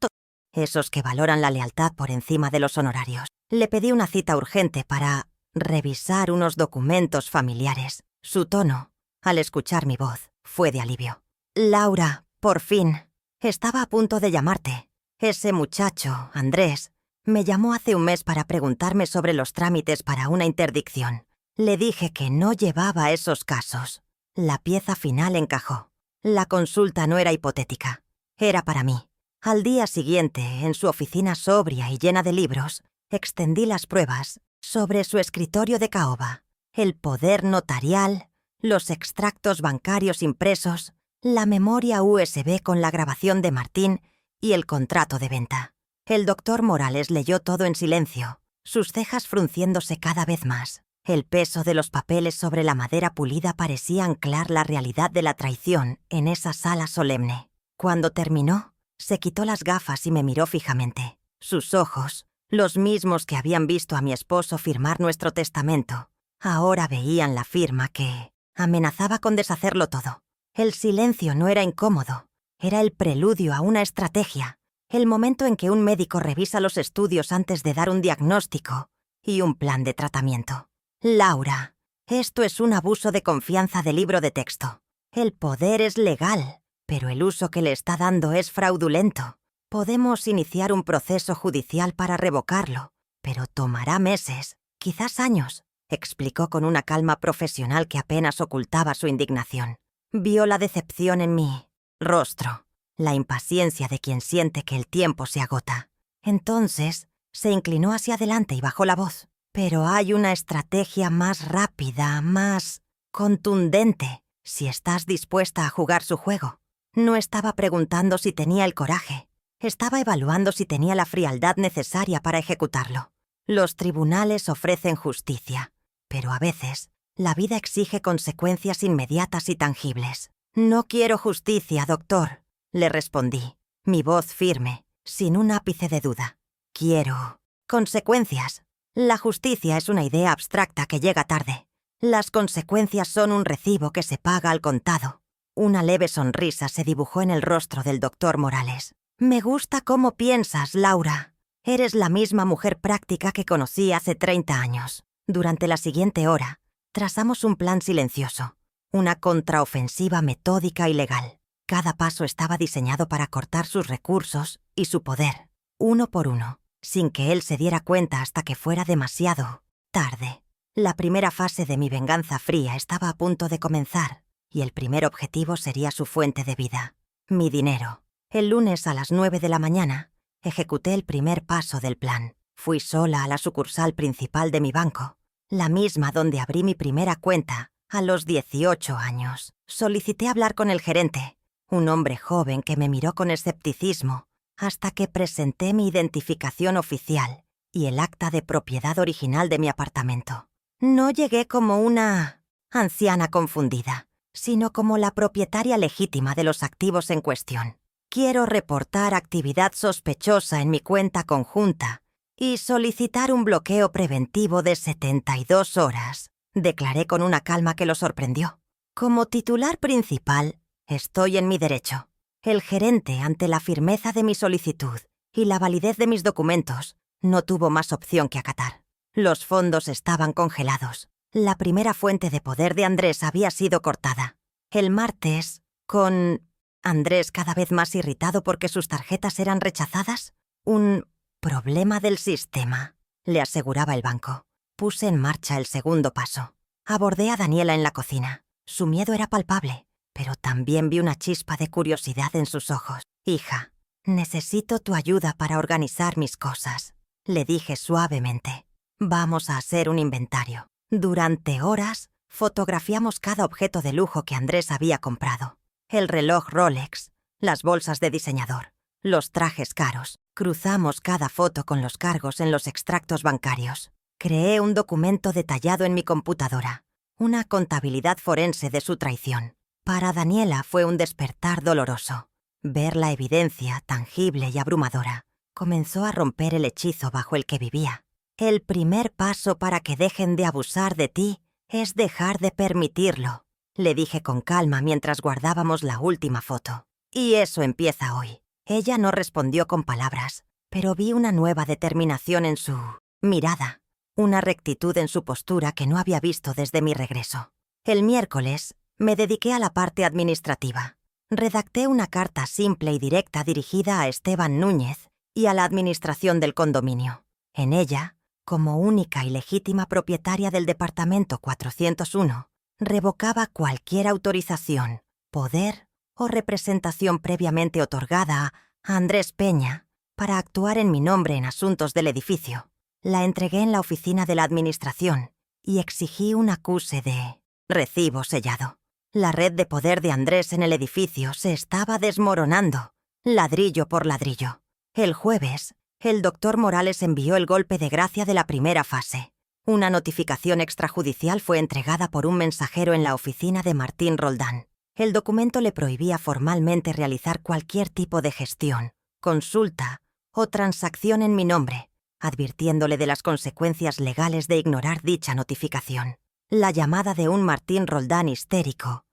esos que valoran la lealtad por encima de los honorarios. Le pedí una cita urgente para revisar unos documentos familiares. Su tono, al escuchar mi voz, fue de alivio. Laura, por fin. Estaba a punto de llamarte. Ese muchacho, Andrés, me llamó hace un mes para preguntarme sobre los trámites para una interdicción. Le dije que no llevaba esos casos. La pieza final encajó. La consulta no era hipotética. Era para mí. Al día siguiente, en su oficina sobria y llena de libros, extendí las pruebas sobre su escritorio de caoba, el poder notarial, los extractos bancarios impresos, la memoria USB con la grabación de Martín y el contrato de venta. El doctor Morales leyó todo en silencio, sus cejas frunciéndose cada vez más. El peso de los papeles sobre la madera pulida parecía anclar la realidad de la traición en esa sala solemne. Cuando terminó, se quitó las gafas y me miró fijamente. Sus ojos, los mismos que habían visto a mi esposo firmar nuestro testamento, ahora veían la firma que amenazaba con deshacerlo todo. El silencio no era incómodo, era el preludio a una estrategia, el momento en que un médico revisa los estudios antes de dar un diagnóstico y un plan de tratamiento. Laura, esto es un abuso de confianza de libro de texto. El poder es legal, pero el uso que le está dando es fraudulento. Podemos iniciar un proceso judicial para revocarlo, pero tomará meses, quizás años. explicó con una calma profesional que apenas ocultaba su indignación. Vio la decepción en mi rostro, la impaciencia de quien siente que el tiempo se agota. Entonces, se inclinó hacia adelante y bajó la voz. Pero hay una estrategia más rápida, más contundente, si estás dispuesta a jugar su juego. No estaba preguntando si tenía el coraje. Estaba evaluando si tenía la frialdad necesaria para ejecutarlo. Los tribunales ofrecen justicia, pero a veces la vida exige consecuencias inmediatas y tangibles. «No quiero justicia, doctor», le respondí, mi voz firme, sin un ápice de duda. «Quiero consecuencias. La justicia es una idea abstracta que llega tarde. Las consecuencias son un recibo que se paga al contado». Una leve sonrisa se dibujó en el rostro del doctor Morales. «Me gusta cómo piensas, Laura. Eres la misma mujer práctica que conocí hace 30 años. Durante la siguiente hora, trazamos un plan silencioso, una contraofensiva metódica y legal. Cada paso estaba diseñado para cortar sus recursos y su poder, uno por uno, sin que él se diera cuenta hasta que fuera demasiado tarde. La primera fase de mi venganza fría estaba a punto de comenzar, y el primer objetivo sería su fuente de vida, mi dinero. El lunes a las 9 de la mañana, ejecuté el primer paso del plan. Fui sola a la sucursal principal de mi banco, la misma donde abrí mi primera cuenta a los 18 años. Solicité hablar con el gerente, un hombre joven que me miró con escepticismo hasta que presenté mi identificación oficial y el acta de propiedad original de mi apartamento. No llegué como una anciana confundida, sino como la propietaria legítima de los activos en cuestión. «Quiero reportar actividad sospechosa en mi cuenta conjunta y solicitar un bloqueo preventivo de 72 horas», declaré con una calma que lo sorprendió. «Como titular principal, estoy en mi derecho». El gerente, ante la firmeza de mi solicitud y la validez de mis documentos, no tuvo más opción que acatar. Los fondos estaban congelados. La primera fuente de poder de Andrés había sido cortada. El martes, con Andrés cada vez más irritado porque sus tarjetas eran rechazadas, un problema del sistema, le aseguraba el banco. Puse en marcha el segundo paso. Abordé a Daniela en la cocina. Su miedo era palpable, pero también vi una chispa de curiosidad en sus ojos. «Hija, necesito tu ayuda para organizar mis cosas», le dije suavemente. «Vamos a hacer un inventario». Durante horas, fotografiamos cada objeto de lujo que Andrés había comprado. El reloj Rolex, las bolsas de diseñador, los trajes caros. Cruzamos cada foto con los cargos en los extractos bancarios. Creé un documento detallado en mi computadora, una contabilidad forense de su traición. Para Daniela fue un despertar doloroso. Ver la evidencia, tangible y abrumadora, comenzó a romper el hechizo bajo el que vivía. «El primer paso para que dejen de abusar de ti es dejar de permitirlo», le dije con calma mientras guardábamos la última foto. «Y eso empieza hoy». Ella no respondió con palabras, pero vi una nueva determinación en su mirada, una rectitud en su postura que no había visto desde mi regreso. El miércoles me dediqué a la parte administrativa. Redacté una carta simple y directa dirigida a Esteban Núñez y a la administración del condominio. En ella, como única y legítima propietaria del departamento 401, revocaba cualquier autorización, poder o representación previamente otorgada a Andrés Peña para actuar en mi nombre en asuntos del edificio. La entregué en la oficina de la administración y exigí un acuse de recibo sellado. La red de poder de Andrés en el edificio se estaba desmoronando, ladrillo por ladrillo. El jueves, el doctor Morales envió el golpe de gracia de la primera fase. Una notificación extrajudicial fue entregada por un mensajero en la oficina de Martín Roldán. El documento le prohibía formalmente realizar cualquier tipo de gestión, consulta o transacción en mi nombre, advirtiéndole de las consecuencias legales de ignorar dicha notificación. La llamada de un Martín Roldán histérico.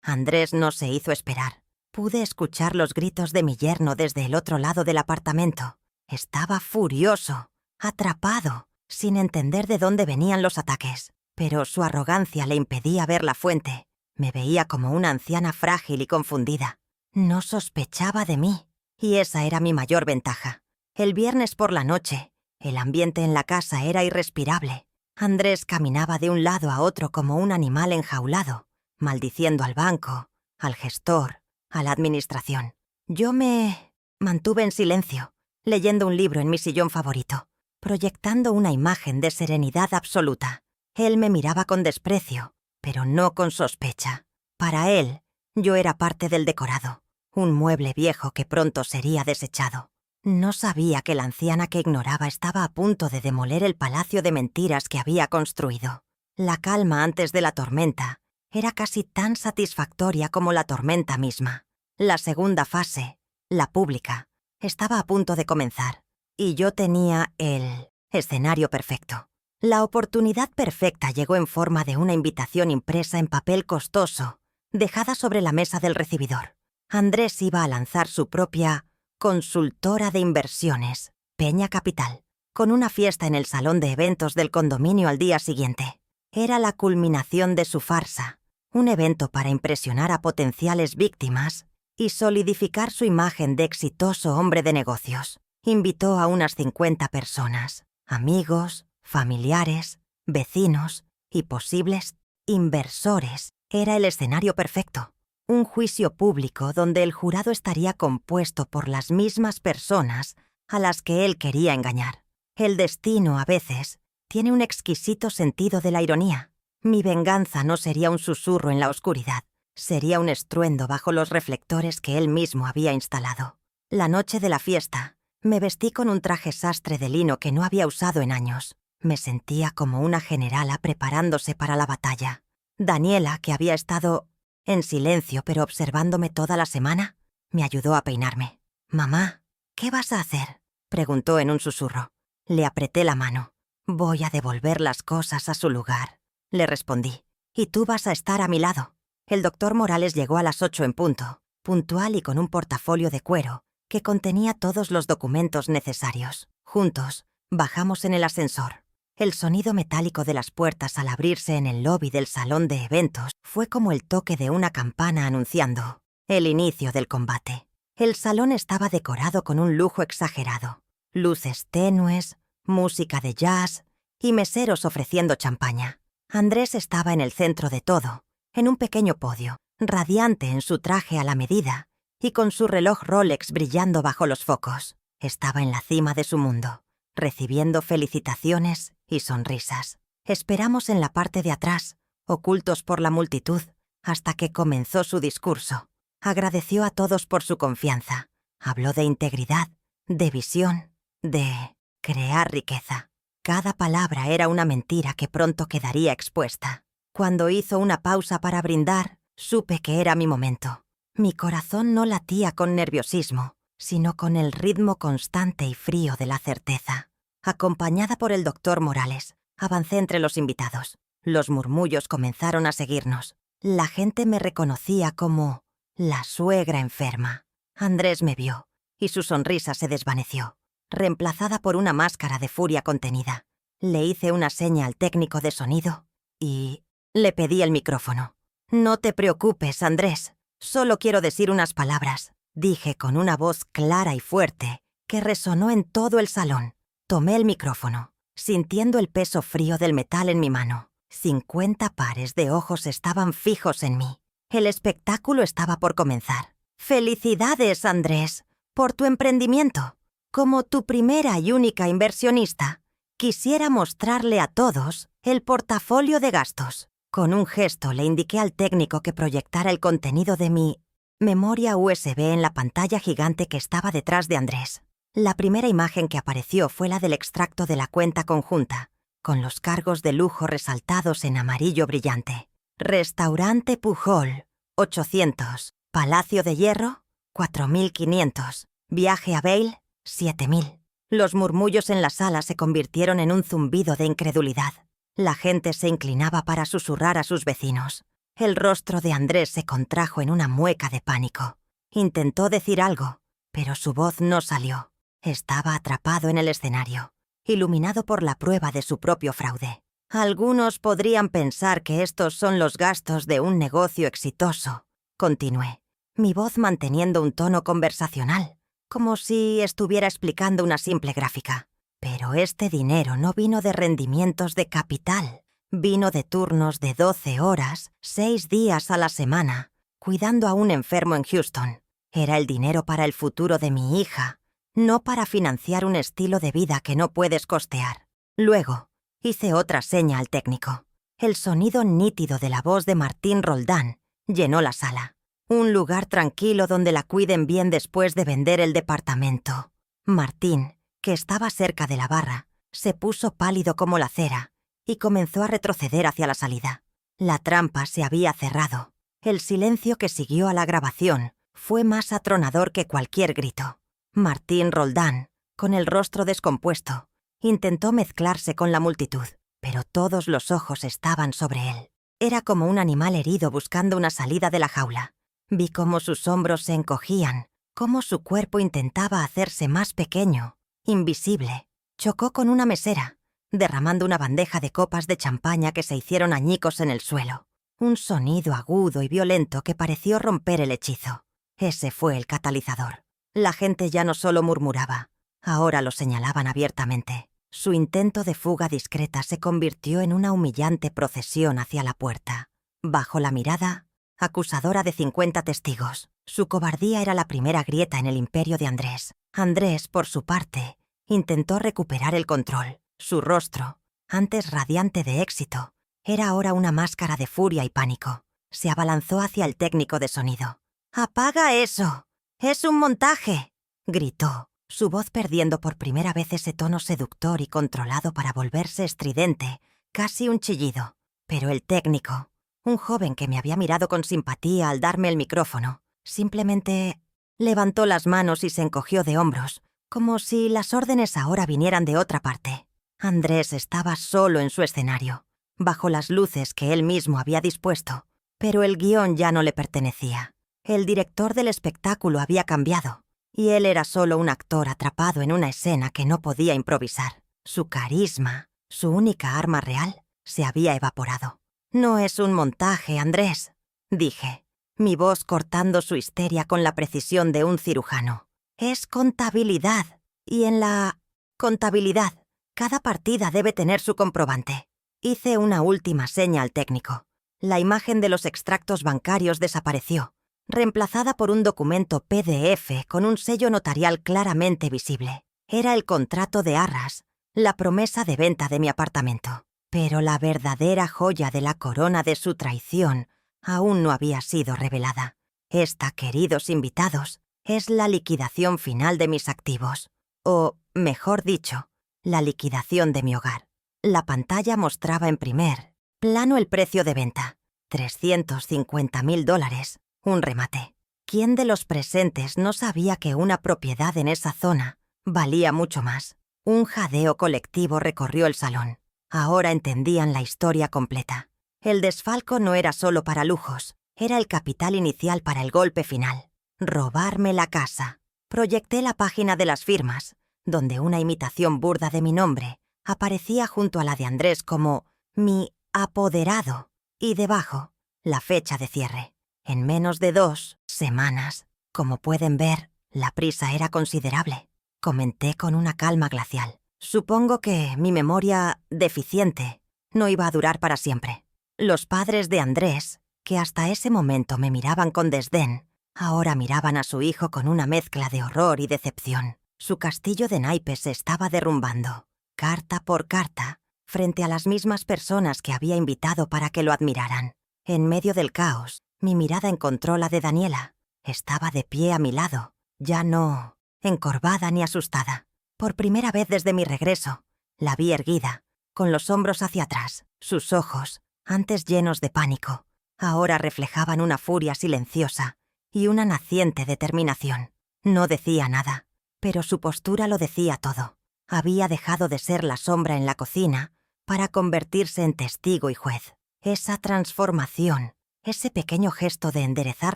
Andrés no se hizo esperar. Pude escuchar los gritos de mi yerno desde el otro lado del apartamento. Estaba furioso, atrapado, sin entender de dónde venían los ataques, pero su arrogancia le impedía ver la fuente. Me veía como una anciana frágil y confundida. No sospechaba de mí, y esa era mi mayor ventaja. El viernes por la noche, el ambiente en la casa era irrespirable. Andrés caminaba de un lado a otro como un animal enjaulado, maldiciendo al banco, al gestor, a la administración. Yo me mantuve en silencio, leyendo un libro en mi sillón favorito, proyectando una imagen de serenidad absoluta. Él me miraba con desprecio, pero no con sospecha. Para él, yo era parte del decorado, un mueble viejo que pronto sería desechado. No sabía que la anciana que ignoraba estaba a punto de demoler el palacio de mentiras que había construido. La calma antes de la tormenta era casi tan satisfactoria como la tormenta misma. La segunda fase, la pública, estaba a punto de comenzar, y yo tenía el escenario perfecto. La oportunidad perfecta llegó en forma de una invitación impresa en papel costoso, dejada sobre la mesa del recibidor. Andrés iba a lanzar su propia consultora de inversiones, Peña Capital, con una fiesta en el salón de eventos del condominio al día siguiente. Era la culminación de su farsa, un evento para impresionar a potenciales víctimas y solidificar su imagen de exitoso hombre de negocios. Invitó a unas 50 personas, amigos, familiares, vecinos y posibles inversores. Era el escenario perfecto. Un juicio público donde el jurado estaría compuesto por las mismas personas a las que él quería engañar. El destino, a veces, tiene un exquisito sentido de la ironía. Mi venganza no sería un susurro en la oscuridad, sería un estruendo bajo los reflectores que él mismo había instalado. La noche de la fiesta, me vestí con un traje sastre de lino que no había usado en años. Me sentía como una generala preparándose para la batalla. Daniela, que había estado en silencio pero observándome toda la semana, me ayudó a peinarme. «Mamá, ¿qué vas a hacer?», preguntó en un susurro. Le apreté la mano. «Voy a devolver las cosas a su lugar», le respondí. «Y tú vas a estar a mi lado». El doctor Morales llegó a las 8 en punto, puntual y con un portafolio de cuero que contenía todos los documentos necesarios. Juntos, bajamos en el ascensor. El sonido metálico de las puertas al abrirse en el lobby del salón de eventos fue como el toque de una campana anunciando el inicio del combate. El salón estaba decorado con un lujo exagerado. Luces tenues, música de jazz y meseros ofreciendo champaña. Andrés estaba en el centro de todo, en un pequeño podio, radiante en su traje a la medida y con su reloj Rolex brillando bajo los focos. Estaba en la cima de su mundo, recibiendo felicitaciones y sonrisas. Esperamos en la parte de atrás, ocultos por la multitud, hasta que comenzó su discurso. Agradeció a todos por su confianza. Habló de integridad, de visión, de crear riqueza. Cada palabra era una mentira que pronto quedaría expuesta. Cuando hizo una pausa para brindar, supe que era mi momento. Mi corazón no latía con nerviosismo, sino con el ritmo constante y frío de la certeza. Acompañada por el doctor Morales, avancé entre los invitados. Los murmullos comenzaron a seguirnos. La gente me reconocía como la suegra enferma. Andrés me vio, y su sonrisa se desvaneció, reemplazada por una máscara de furia contenida. Le hice una seña al técnico de sonido y le pedí el micrófono. «No te preocupes, Andrés. Solo quiero decir unas palabras», dije con una voz clara y fuerte que resonó en todo el salón. Tomé el micrófono, sintiendo el peso frío del metal en mi mano. 50 pares de ojos estaban fijos en mí. El espectáculo estaba por comenzar. «Felicidades, Andrés, por tu emprendimiento. Como tu primera y única inversionista, quisiera mostrarle a todos el portafolio de gastos». Con un gesto le indiqué al técnico que proyectara el contenido de mi memoria USB en la pantalla gigante que estaba detrás de Andrés. La primera imagen que apareció fue la del extracto de la cuenta conjunta, con los cargos de lujo resaltados en amarillo brillante. Restaurante Pujol, 800. Palacio de Hierro, 4.500. Viaje a Bale, 7.000. Los murmullos en la sala se convirtieron en un zumbido de incredulidad. La gente se inclinaba para susurrar a sus vecinos. El rostro de Andrés se contrajo en una mueca de pánico. Intentó decir algo, pero su voz no salió. Estaba atrapado en el escenario, iluminado por la prueba de su propio fraude. «Algunos podrían pensar que estos son los gastos de un negocio exitoso», continué, mi voz manteniendo un tono conversacional, como si estuviera explicando una simple gráfica. Pero este dinero no vino de rendimientos de capital. Vino de turnos de 12 horas, 6 días a la semana, cuidando a un enfermo en Houston. Era el dinero para el futuro de mi hija, no para financiar un estilo de vida que no puedes costear. Luego, hice otra seña al técnico. El sonido nítido de la voz de Martín Roldán llenó la sala. Un lugar tranquilo donde la cuiden bien después de vender el departamento. Martín, que estaba cerca de la barra, se puso pálido como la cera y comenzó a retroceder hacia la salida. La trampa se había cerrado. El silencio que siguió a la grabación fue más atronador que cualquier grito. Martín Roldán, con el rostro descompuesto, intentó mezclarse con la multitud, pero todos los ojos estaban sobre él. Era como un animal herido buscando una salida de la jaula. Vi cómo sus hombros se encogían, cómo su cuerpo intentaba hacerse más pequeño, invisible. Chocó con una mesera, derramando una bandeja de copas de champaña que se hicieron añicos en el suelo. Un sonido agudo y violento que pareció romper el hechizo. Ese fue el catalizador. La gente ya no solo murmuraba, ahora lo señalaban abiertamente. Su intento de fuga discreta se convirtió en una humillante procesión hacia la puerta. Bajo la mirada acusadora de 50 testigos, su cobardía era la primera grieta en el imperio de Andrés. Andrés, por su parte, intentó recuperar el control. Su rostro, antes radiante de éxito, era ahora una máscara de furia y pánico. Se abalanzó hacia el técnico de sonido. «¡Apaga eso! ¡Es un montaje!», gritó, su voz perdiendo por primera vez ese tono seductor y controlado para volverse estridente, casi un chillido. Pero el técnico, un joven que me había mirado con simpatía al darme el micrófono, simplemente levantó las manos y se encogió de hombros, como si las órdenes ahora vinieran de otra parte. Andrés estaba solo en su escenario, bajo las luces que él mismo había dispuesto, pero el guión ya no le pertenecía. El director del espectáculo había cambiado, y él era solo un actor atrapado en una escena que no podía improvisar. Su carisma, su única arma real, se había evaporado. «No es un montaje, Andrés», dije, mi voz cortando su histeria con la precisión de un cirujano. «Es contabilidad, y en la contabilidad, cada partida debe tener su comprobante». Hice una última seña al técnico. La imagen de los extractos bancarios desapareció, reemplazada por un documento PDF con un sello notarial claramente visible. Era el contrato de arras, la promesa de venta de mi apartamento. Pero la verdadera joya de la corona de su traición aún no había sido revelada. Esta, queridos invitados, es la liquidación final de mis activos. O, mejor dicho, la liquidación de mi hogar. La pantalla mostraba en primer plano el precio de venta. $350,000, un remate. ¿Quién de los presentes no sabía que una propiedad en esa zona valía mucho más? Un jadeo colectivo recorrió el salón. Ahora entendían la historia completa. El desfalco no era solo para lujos, era el capital inicial para el golpe final. Robarme la casa. Proyecté la página de las firmas, donde una imitación burda de mi nombre aparecía junto a la de Andrés como mi apoderado, y debajo, la fecha de cierre. En menos de 2 semanas. Como pueden ver, la prisa era considerable. Comenté con una calma glacial. Supongo que mi memoria deficiente no iba a durar para siempre. Los padres de Andrés, que hasta ese momento me miraban con desdén, ahora miraban a su hijo con una mezcla de horror y decepción. Su castillo de naipes se estaba derrumbando, carta por carta, frente a las mismas personas que había invitado para que lo admiraran. En medio del caos, mi mirada encontró la de Daniela. Estaba de pie a mi lado, ya no encorvada ni asustada. Por primera vez desde mi regreso, la vi erguida, con los hombros hacia atrás. Sus ojos, antes llenos de pánico, ahora reflejaban una furia silenciosa y una naciente determinación. No decía nada, pero su postura lo decía todo. Había dejado de ser la sombra en la cocina para convertirse en testigo y juez. Esa transformación, ese pequeño gesto de enderezar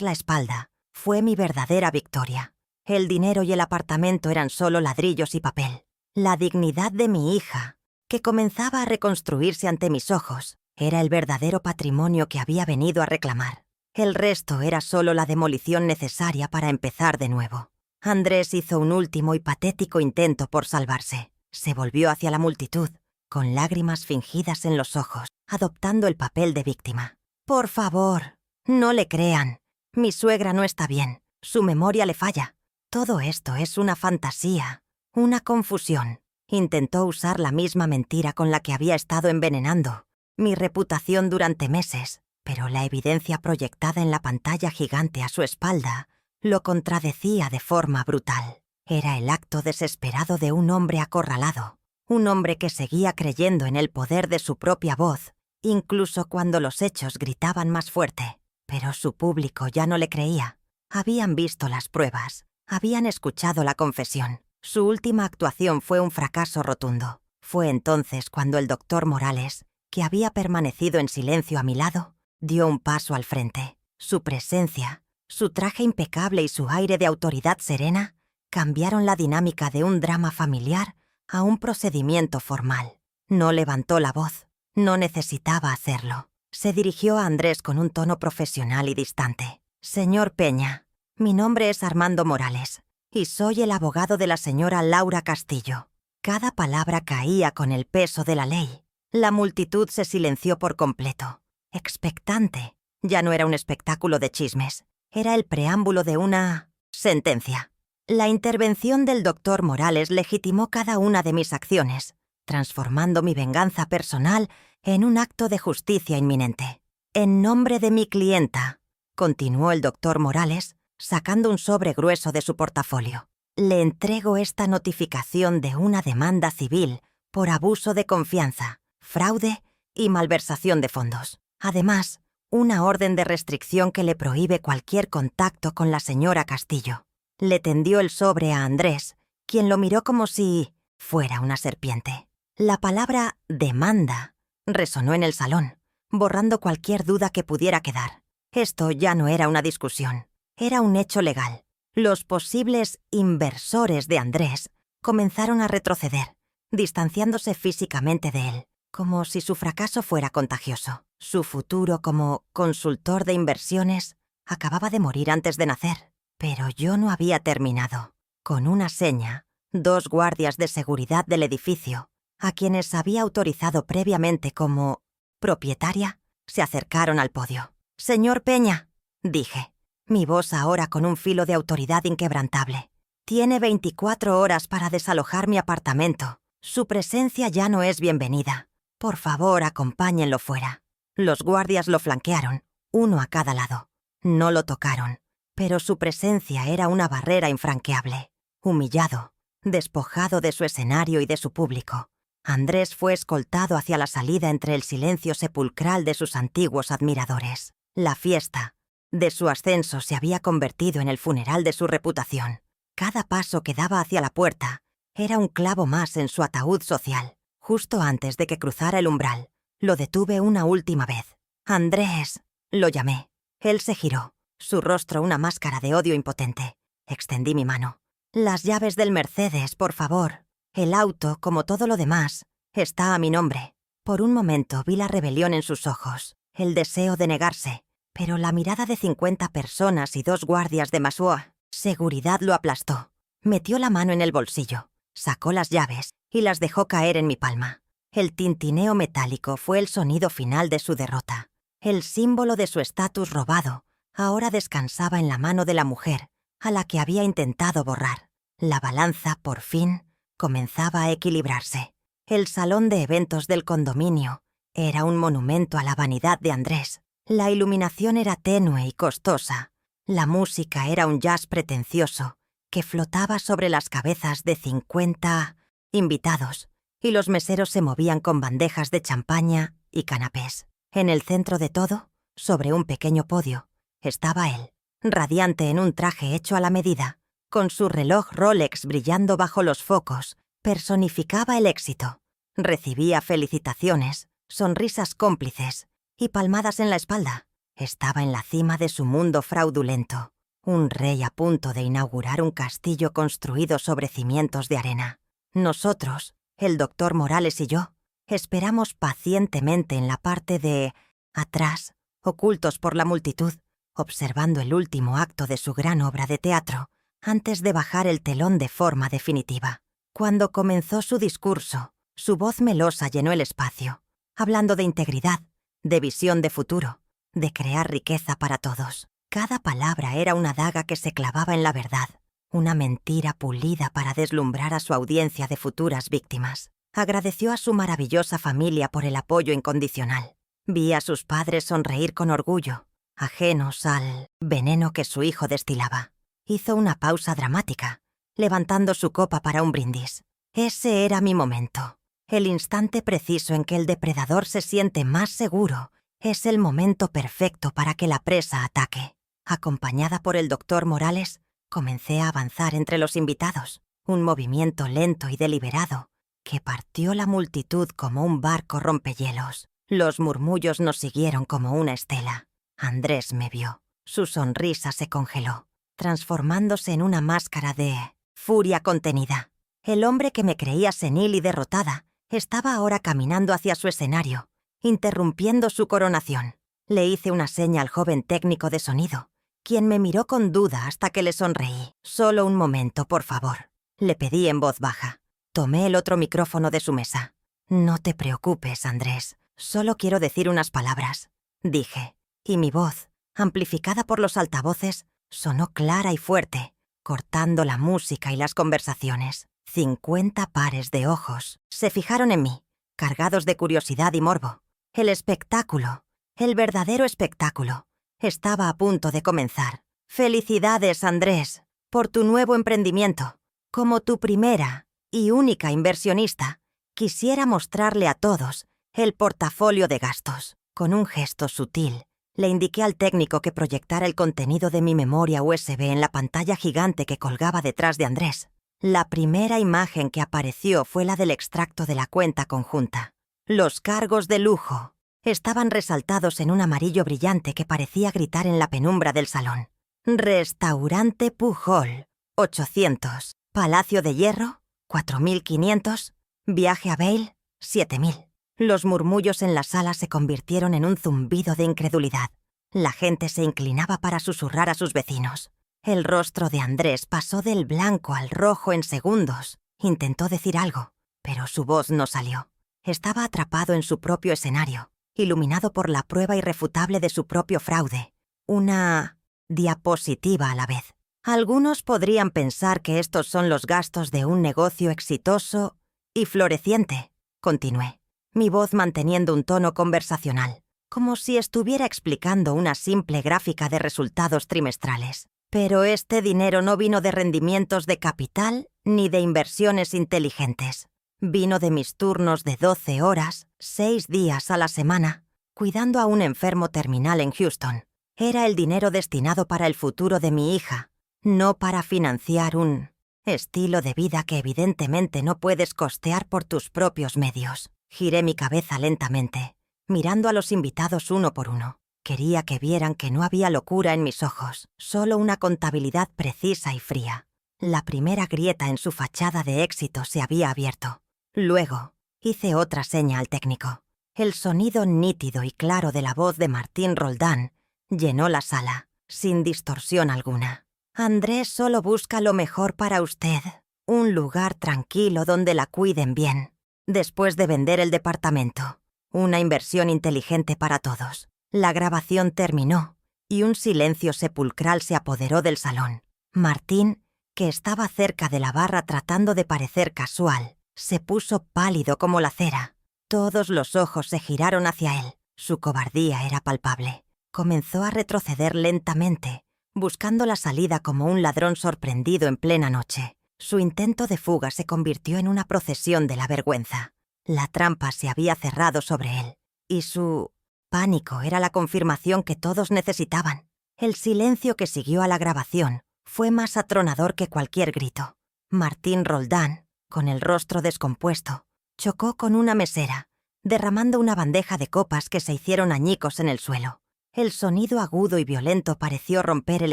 la espalda, fue mi verdadera victoria. El dinero y el apartamento eran solo ladrillos y papel. La dignidad de mi hija, que comenzaba a reconstruirse ante mis ojos, era el verdadero patrimonio que había venido a reclamar. El resto era solo la demolición necesaria para empezar de nuevo. Andrés hizo un último y patético intento por salvarse. Se volvió hacia la multitud, con lágrimas fingidas en los ojos, adoptando el papel de víctima. «Por favor, no le crean. Mi suegra no está bien. Su memoria le falla. Todo esto es una fantasía, una confusión». Intentó usar la misma mentira con la que había estado envenenando mi reputación durante meses, pero la evidencia proyectada en la pantalla gigante a su espalda lo contradecía de forma brutal. Era el acto desesperado de un hombre acorralado, un hombre que seguía creyendo en el poder de su propia voz, incluso cuando los hechos gritaban más fuerte. Pero su público ya no le creía. Habían visto las pruebas, habían escuchado la confesión. Su última actuación fue un fracaso rotundo. Fue entonces cuando el doctor Morales, que había permanecido en silencio a mi lado, dio un paso al frente. Su presencia, su traje impecable y su aire de autoridad serena cambiaron la dinámica de un drama familiar a un procedimiento formal. No levantó la voz, no necesitaba hacerlo. Se dirigió a Andrés con un tono profesional y distante. «Señor Peña, mi nombre es Armando Morales y soy el abogado de la señora Laura Castillo». Cada palabra caía con el peso de la ley. La multitud se silenció por completo, expectante. Ya no era un espectáculo de chismes, era el preámbulo de una sentencia. La intervención del doctor Morales legitimó cada una de mis acciones, transformando mi venganza personal en un acto de justicia inminente. «En nombre de mi clienta», continuó el doctor Morales, sacando un sobre grueso de su portafolio, «le entrego esta notificación de una demanda civil por abuso de confianza, fraude y malversación de fondos. Además, una orden de restricción que le prohíbe cualquier contacto con la señora Castillo». Le tendió el sobre a Andrés, quien lo miró como si fuera una serpiente. La palabra «demanda» resonó en el salón, borrando cualquier duda que pudiera quedar. Esto ya no era una discusión, era un hecho legal. Los posibles inversores de Andrés comenzaron a retroceder, distanciándose físicamente de él, como si su fracaso fuera contagioso. Su futuro como consultor de inversiones acababa de morir antes de nacer. Pero yo no había terminado. Con una seña, 2 guardias de seguridad del edificio, a quienes había autorizado previamente como propietaria, se acercaron al podio. «Señor Peña», dije, mi voz ahora con un filo de autoridad inquebrantable, «tiene 24 horas para desalojar mi apartamento. Su presencia ya no es bienvenida. Por favor, acompáñenlo fuera». Los guardias lo flanquearon, uno a cada lado. No lo tocaron, pero su presencia era una barrera infranqueable. Humillado, despojado de su escenario y de su público, Andrés fue escoltado hacia la salida entre el silencio sepulcral de sus antiguos admiradores. La fiesta de su ascenso se había convertido en el funeral de su reputación. Cada paso que daba hacia la puerta era un clavo más en su ataúd social. Justo antes de que cruzara el umbral, lo detuve una última vez. «Andrés», lo llamé. Él se giró, su rostro una máscara de odio impotente. Extendí mi mano. «Las llaves del Mercedes, por favor. El auto, como todo lo demás, está a mi nombre». Por un momento vi la rebelión en sus ojos, el deseo de negarse, pero la mirada de 50 personas y 2 guardias de Masua seguridad lo aplastó. Metió la mano en el bolsillo, sacó las llaves y las dejó caer en mi palma. El tintineo metálico fue el sonido final de su derrota. El símbolo de su estatus robado ahora descansaba en la mano de la mujer a la que había intentado borrar. La balanza, por fin, comenzaba a equilibrarse. El salón de eventos del condominio era un monumento a la vanidad de Andrés. La iluminación era tenue y costosa. La música era un jazz pretencioso que flotaba sobre las cabezas de 50 invitados, y los meseros se movían con bandejas de champaña y canapés. En el centro de todo, sobre un pequeño podio, estaba él, radiante en un traje hecho a la medida, con su reloj Rolex brillando bajo los focos. Personificaba el éxito. Recibía felicitaciones, sonrisas cómplices y palmadas en la espalda. Estaba en la cima de su mundo fraudulento, un rey a punto de inaugurar un castillo construido sobre cimientos de arena. Nosotros, el doctor Morales y yo, esperamos pacientemente en la parte de atrás, ocultos por la multitud, observando el último acto de su gran obra de teatro, antes de bajar el telón de forma definitiva. Cuando comenzó su discurso, su voz melosa llenó el espacio, hablando de integridad, de visión de futuro, de crear riqueza para todos. Cada palabra era una daga que se clavaba en la verdad, una mentira pulida para deslumbrar a su audiencia de futuras víctimas. Agradeció a su maravillosa familia por el apoyo incondicional. Vi a sus padres sonreír con orgullo, ajenos al veneno que su hijo destilaba. Hizo una pausa dramática, levantando su copa para un brindis. Ese era mi momento. El instante preciso en que el depredador se siente más seguro es el momento perfecto para que la presa ataque. Acompañada por el doctor Morales, comencé a avanzar entre los invitados, un movimiento lento y deliberado que partió la multitud como un barco rompehielos. Los murmullos nos siguieron como una estela. Andrés me vio. Su sonrisa se congeló, transformándose en una máscara de furia contenida. El hombre que me creía senil y derrotada estaba ahora caminando hacia su escenario, interrumpiendo su coronación. Le hice una seña al joven técnico de sonido, quien me miró con duda hasta que le sonreí. «Solo un momento, por favor», le pedí en voz baja. Tomé el otro micrófono de su mesa. «No te preocupes, Andrés. Solo quiero decir unas palabras», dije, y mi voz, amplificada por los altavoces, sonó clara y fuerte, cortando la música y las conversaciones. 50 pares de ojos se fijaron en mí, cargados de curiosidad y morbo. El espectáculo, el verdadero espectáculo, estaba a punto de comenzar. «Felicidades, Andrés, por tu nuevo emprendimiento. Como tu primera y única inversionista, quisiera mostrarle a todos el portafolio de gastos». Con un gesto sutil, le indiqué al técnico que proyectara el contenido de mi memoria USB en la pantalla gigante que colgaba detrás de Andrés. La primera imagen que apareció fue la del extracto de la cuenta conjunta. Los cargos de lujo estaban resaltados en un amarillo brillante que parecía gritar en la penumbra del salón. Restaurante Pujol, 800. Palacio de Hierro, 4.500. Viaje a Bale, 7.000. Los murmullos en la sala se convirtieron en un zumbido de incredulidad. La gente se inclinaba para susurrar a sus vecinos. El rostro de Andrés pasó del blanco al rojo en segundos. Intentó decir algo, pero su voz no salió. Estaba atrapado en su propio escenario, iluminado por la prueba irrefutable de su propio fraude. Una diapositiva a la vez. Algunos podrían pensar que estos son los gastos de un negocio exitoso y floreciente, continué, mi voz manteniendo un tono conversacional, como si estuviera explicando una simple gráfica de resultados trimestrales. Pero este dinero no vino de rendimientos de capital ni de inversiones inteligentes. Vino de mis turnos de 12 horas, 6 días a la semana, cuidando a un enfermo terminal en Houston. Era el dinero destinado para el futuro de mi hija, no para financiar un estilo de vida que evidentemente no puedes costear por tus propios medios. Giré mi cabeza lentamente, mirando a los invitados uno por uno. Quería que vieran que no había locura en mis ojos, solo una contabilidad precisa y fría. La primera grieta en su fachada de éxito se había abierto. Luego, hice otra seña al técnico. El sonido nítido y claro de la voz de Martín Roldán llenó la sala, sin distorsión alguna. Andrés solo busca lo mejor para usted, un lugar tranquilo donde la cuiden bien. Después de vender el departamento, una inversión inteligente para todos. La grabación terminó y un silencio sepulcral se apoderó del salón. Martín, que estaba cerca de la barra tratando de parecer casual, se puso pálido como la cera. Todos los ojos se giraron hacia él. Su cobardía era palpable. Comenzó a retroceder lentamente, buscando la salida como un ladrón sorprendido en plena noche. Su intento de fuga se convirtió en una procesión de la vergüenza. La trampa se había cerrado sobre él, y su pánico era la confirmación que todos necesitaban. El silencio que siguió a la grabación fue más atronador que cualquier grito. Martín Roldán, con el rostro descompuesto, chocó con una mesera, derramando una bandeja de copas que se hicieron añicos en el suelo. El sonido agudo y violento pareció romper el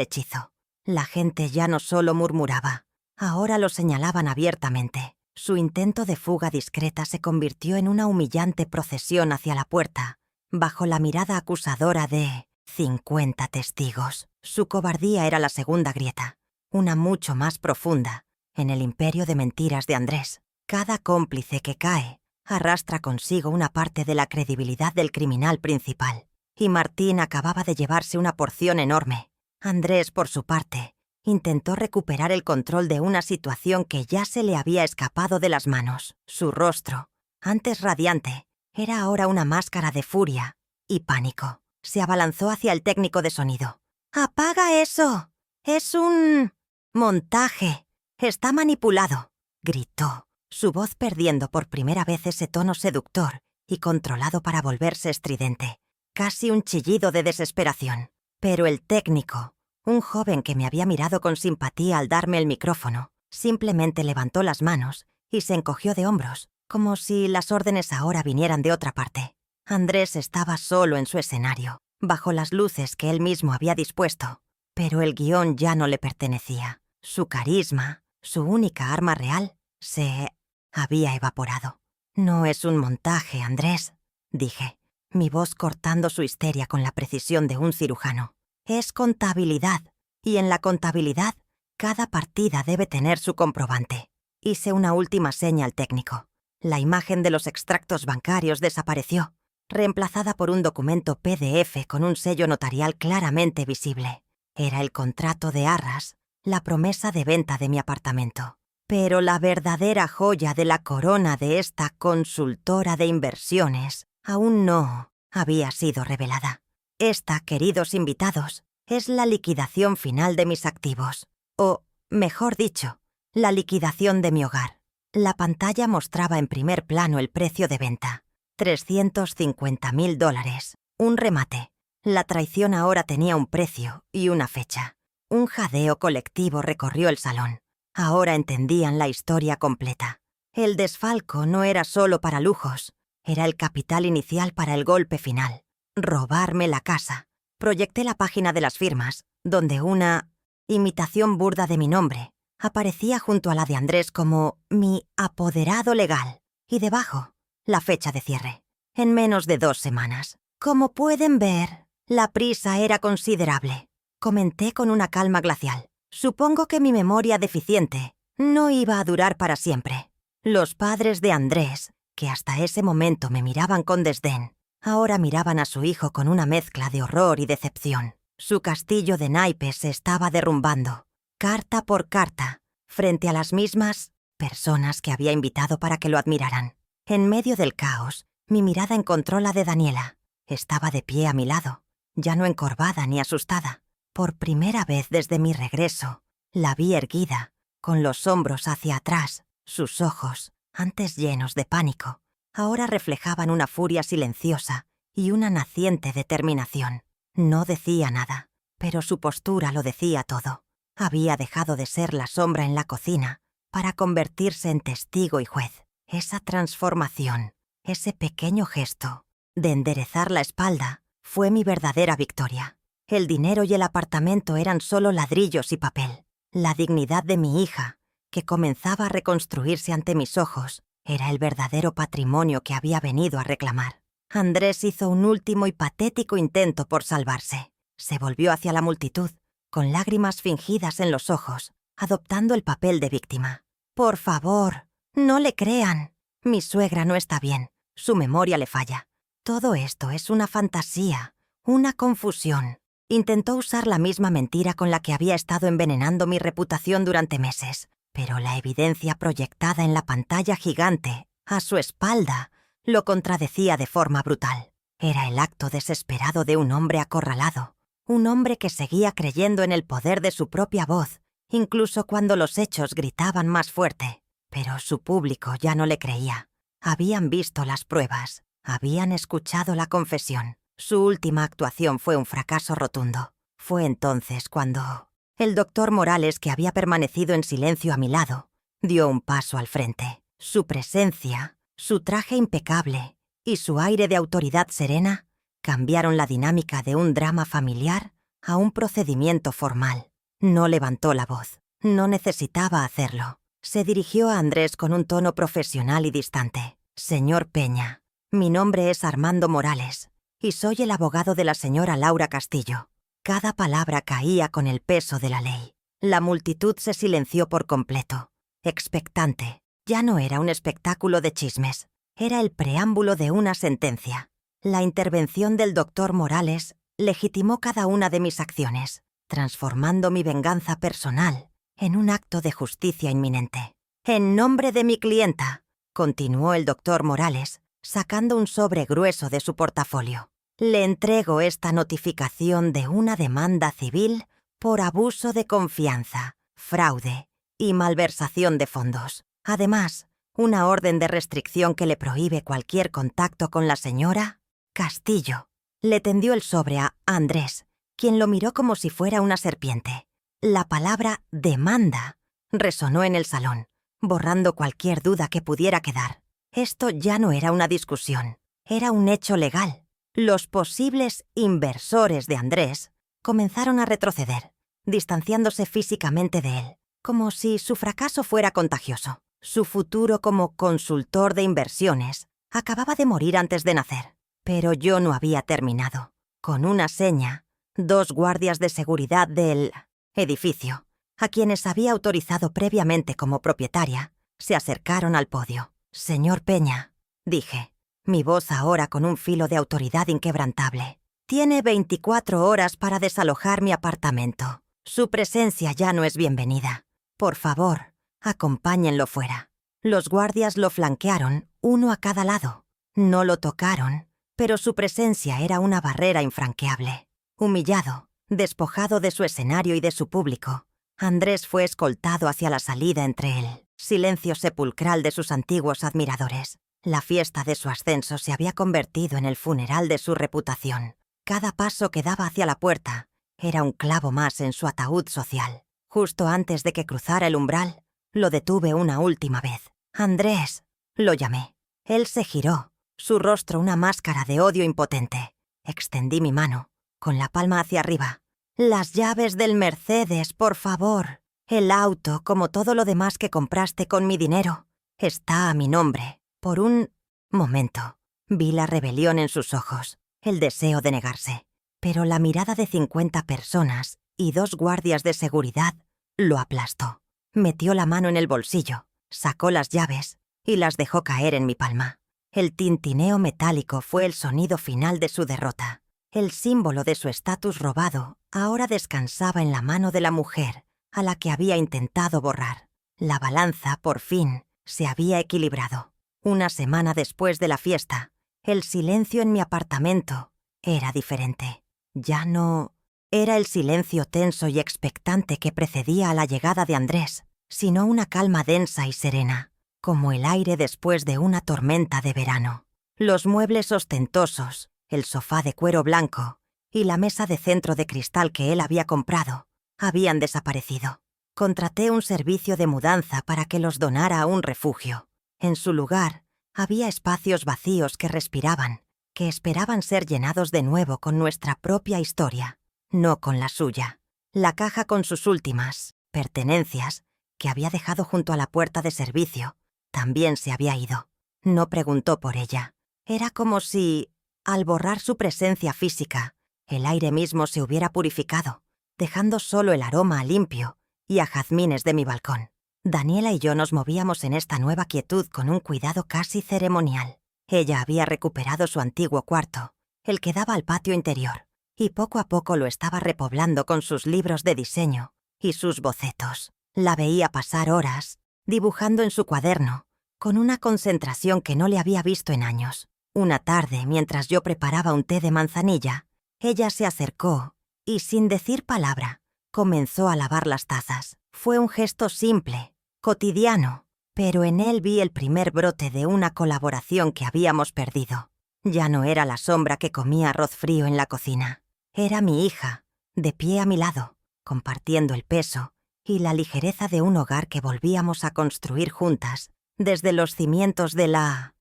hechizo. La gente ya no solo murmuraba, ahora lo señalaban abiertamente. Su intento de fuga discreta se convirtió en una humillante procesión hacia la puerta, bajo la mirada acusadora de 50 testigos. Su cobardía era la segunda grieta, una mucho más profunda. En el imperio de mentiras de Andrés, cada cómplice que cae arrastra consigo una parte de la credibilidad del criminal principal. Y Martín acababa de llevarse una porción enorme. Andrés, por su parte, intentó recuperar el control de una situación que ya se le había escapado de las manos. Su rostro, antes radiante, era ahora una máscara de furia y pánico. Se abalanzó hacia el técnico de sonido. «¡Apaga eso! ¡Es un montaje! ¡Está manipulado!», gritó, su voz perdiendo por primera vez ese tono seductor y controlado para volverse estridente, casi un chillido de desesperación. Pero el técnico, un joven que me había mirado con simpatía al darme el micrófono, simplemente levantó las manos y se encogió de hombros, como si las órdenes ahora vinieran de otra parte. Andrés estaba solo en su escenario, bajo las luces que él mismo había dispuesto, pero el guión ya no le pertenecía. Su carisma, su única arma real, se había evaporado. «No es un montaje, Andrés», dije, mi voz cortando su histeria con la precisión de un cirujano. «Es contabilidad, y en la contabilidad, cada partida debe tener su comprobante». Hice una última seña al técnico. La imagen de los extractos bancarios desapareció, reemplazada por un documento PDF con un sello notarial claramente visible. Era el contrato de arras, la promesa de venta de mi apartamento. Pero la verdadera joya de la corona de esta consultora de inversiones aún no había sido revelada. Esta, queridos invitados, es la liquidación final de mis activos. O, mejor dicho, la liquidación de mi hogar. La pantalla mostraba en primer plano el precio de venta. $350.000. Un remate. La traición ahora tenía un precio y una fecha. Un jadeo colectivo recorrió el salón. Ahora entendían la historia completa. El desfalco no era solo para lujos, era el capital inicial para el golpe final. Robarme la casa. Proyecté la página de las firmas, donde una imitación burda de mi nombre aparecía junto a la de Andrés como mi apoderado legal, y debajo, la fecha de cierre. En menos de 2 semanas. Como pueden ver, la prisa era considerable. Comenté con una calma glacial. Supongo que mi memoria deficiente no iba a durar para siempre. Los padres de Andrés, que hasta ese momento me miraban con desdén, ahora miraban a su hijo con una mezcla de horror y decepción. Su castillo de naipes se estaba derrumbando, carta por carta, frente a las mismas personas que había invitado para que lo admiraran. En medio del caos, mi mirada encontró la de Daniela. Estaba de pie a mi lado, ya no encorvada ni asustada. Por primera vez desde mi regreso, la vi erguida, con los hombros hacia atrás. Sus ojos, antes llenos de pánico, ahora reflejaban una furia silenciosa y una naciente determinación. No decía nada, pero su postura lo decía todo. Había dejado de ser la sombra en la cocina para convertirse en testigo y juez. Esa transformación, ese pequeño gesto de enderezar la espalda, fue mi verdadera victoria. El dinero y el apartamento eran solo ladrillos y papel. La dignidad de mi hija, que comenzaba a reconstruirse ante mis ojos, era el verdadero patrimonio que había venido a reclamar. Andrés hizo un último y patético intento por salvarse. Se volvió hacia la multitud, con lágrimas fingidas en los ojos, adoptando el papel de víctima. «Por favor, no le crean. Mi suegra no está bien. Su memoria le falla. Todo esto es una fantasía, una confusión». Intentó usar la misma mentira con la que había estado envenenando mi reputación durante meses, pero la evidencia proyectada en la pantalla gigante, a su espalda, lo contradecía de forma brutal. Era el acto desesperado de un hombre acorralado, un hombre que seguía creyendo en el poder de su propia voz, incluso cuando los hechos gritaban más fuerte. Pero su público ya no le creía. Habían visto las pruebas, habían escuchado la confesión. Su última actuación fue un fracaso rotundo. Fue entonces cuando el doctor Morales, que había permanecido en silencio a mi lado, dio un paso al frente. Su presencia, su traje impecable y su aire de autoridad serena cambiaron la dinámica de un drama familiar a un procedimiento formal. No levantó la voz. No necesitaba hacerlo. Se dirigió a Andrés con un tono profesional y distante. «Señor Peña, mi nombre es Armando Morales y soy el abogado de la señora Laura Castillo». Cada palabra caía con el peso de la ley. La multitud se silenció por completo. expectante. Ya no era un espectáculo de chismes, era el preámbulo de una sentencia. La intervención del doctor Morales legitimó cada una de mis acciones, transformando mi venganza personal en un acto de justicia inminente. En nombre de mi clienta, continuó el doctor Morales, sacando un sobre grueso de su portafolio. Le entrego esta notificación de una demanda civil por abuso de confianza, fraude y malversación de fondos. Además, una orden de restricción que le prohíbe cualquier contacto con la señora Castillo. Le tendió el sobre a Andrés, quien lo miró como si fuera una serpiente. La palabra demanda resonó en el salón, borrando cualquier duda que pudiera quedar. Esto ya no era una discusión, era un hecho legal. Los posibles inversores de Andrés comenzaron a retroceder, distanciándose físicamente de él, como si su fracaso fuera contagioso. Su futuro como consultor de inversiones acababa de morir antes de nacer. Pero yo no había terminado. Con una seña, 2 guardias de seguridad del edificio, a quienes había autorizado previamente como propietaria, se acercaron al podio. «Señor Peña», dije, mi voz ahora con un filo de autoridad inquebrantable, «tiene 24 horas para desalojar mi apartamento. Su presencia ya no es bienvenida. Por favor, acompáñenlo fuera». Los guardias lo flanquearon, uno a cada lado. No lo tocaron, pero su presencia era una barrera infranqueable. Humillado, despojado de su escenario y de su público, Andrés fue escoltado hacia la salida entre el silencio sepulcral de sus antiguos admiradores. La fiesta de su ascenso se había convertido en el funeral de su reputación. Cada paso que daba hacia la puerta era un clavo más en su ataúd social. Justo antes de que cruzara el umbral, lo detuve una última vez. «Andrés», lo llamé. Él se giró, su rostro una máscara de odio impotente. Extendí mi mano, con la palma hacia arriba. «Las llaves del Mercedes, por favor. El auto, como todo lo demás que compraste con mi dinero, está a mi nombre». Por un momento, vi la rebelión en sus ojos, el deseo de negarse. Pero la mirada de 50 personas y 2 guardias de seguridad lo aplastó. Metió la mano en el bolsillo, sacó las llaves y las dejó caer en mi palma. El tintineo metálico fue el sonido final de su derrota. El símbolo de su estatus robado ahora descansaba en la mano de la mujer a la que había intentado borrar. La balanza, por fin, se había equilibrado. Una semana después de la fiesta, el silencio en mi apartamento era diferente. Ya no era el silencio tenso y expectante que precedía a la llegada de Andrés, sino una calma densa y serena, como el aire después de una tormenta de verano. Los muebles ostentosos, el sofá de cuero blanco y la mesa de centro de cristal que él había comprado habían desaparecido. Contraté un servicio de mudanza para que los donara a un refugio. En su lugar, había espacios vacíos que respiraban, que esperaban ser llenados de nuevo con nuestra propia historia, no con la suya. La caja con sus últimas pertenencias, que había dejado junto a la puerta de servicio, también se había ido. No preguntó por ella. Era como si, al borrar su presencia física, el aire mismo se hubiera purificado, dejando solo el aroma a limpio y a jazmines de mi balcón. Daniela y yo nos movíamos en esta nueva quietud con un cuidado casi ceremonial. Ella había recuperado su antiguo cuarto, el que daba al patio interior, y poco a poco lo estaba repoblando con sus libros de diseño y sus bocetos. La veía pasar horas, dibujando en su cuaderno, con una concentración que no le había visto en años. Una tarde, mientras yo preparaba un té de manzanilla, ella se acercó y, sin decir palabra, comenzó a lavar las tazas. Fue un gesto simple, cotidiano, pero en él vi el primer brote de una colaboración que habíamos perdido. Ya no era la sombra que comía arroz frío en la cocina. Era mi hija, de pie a mi lado, compartiendo el peso y la ligereza de un hogar que volvíamos a construir juntas desde los cimientos de la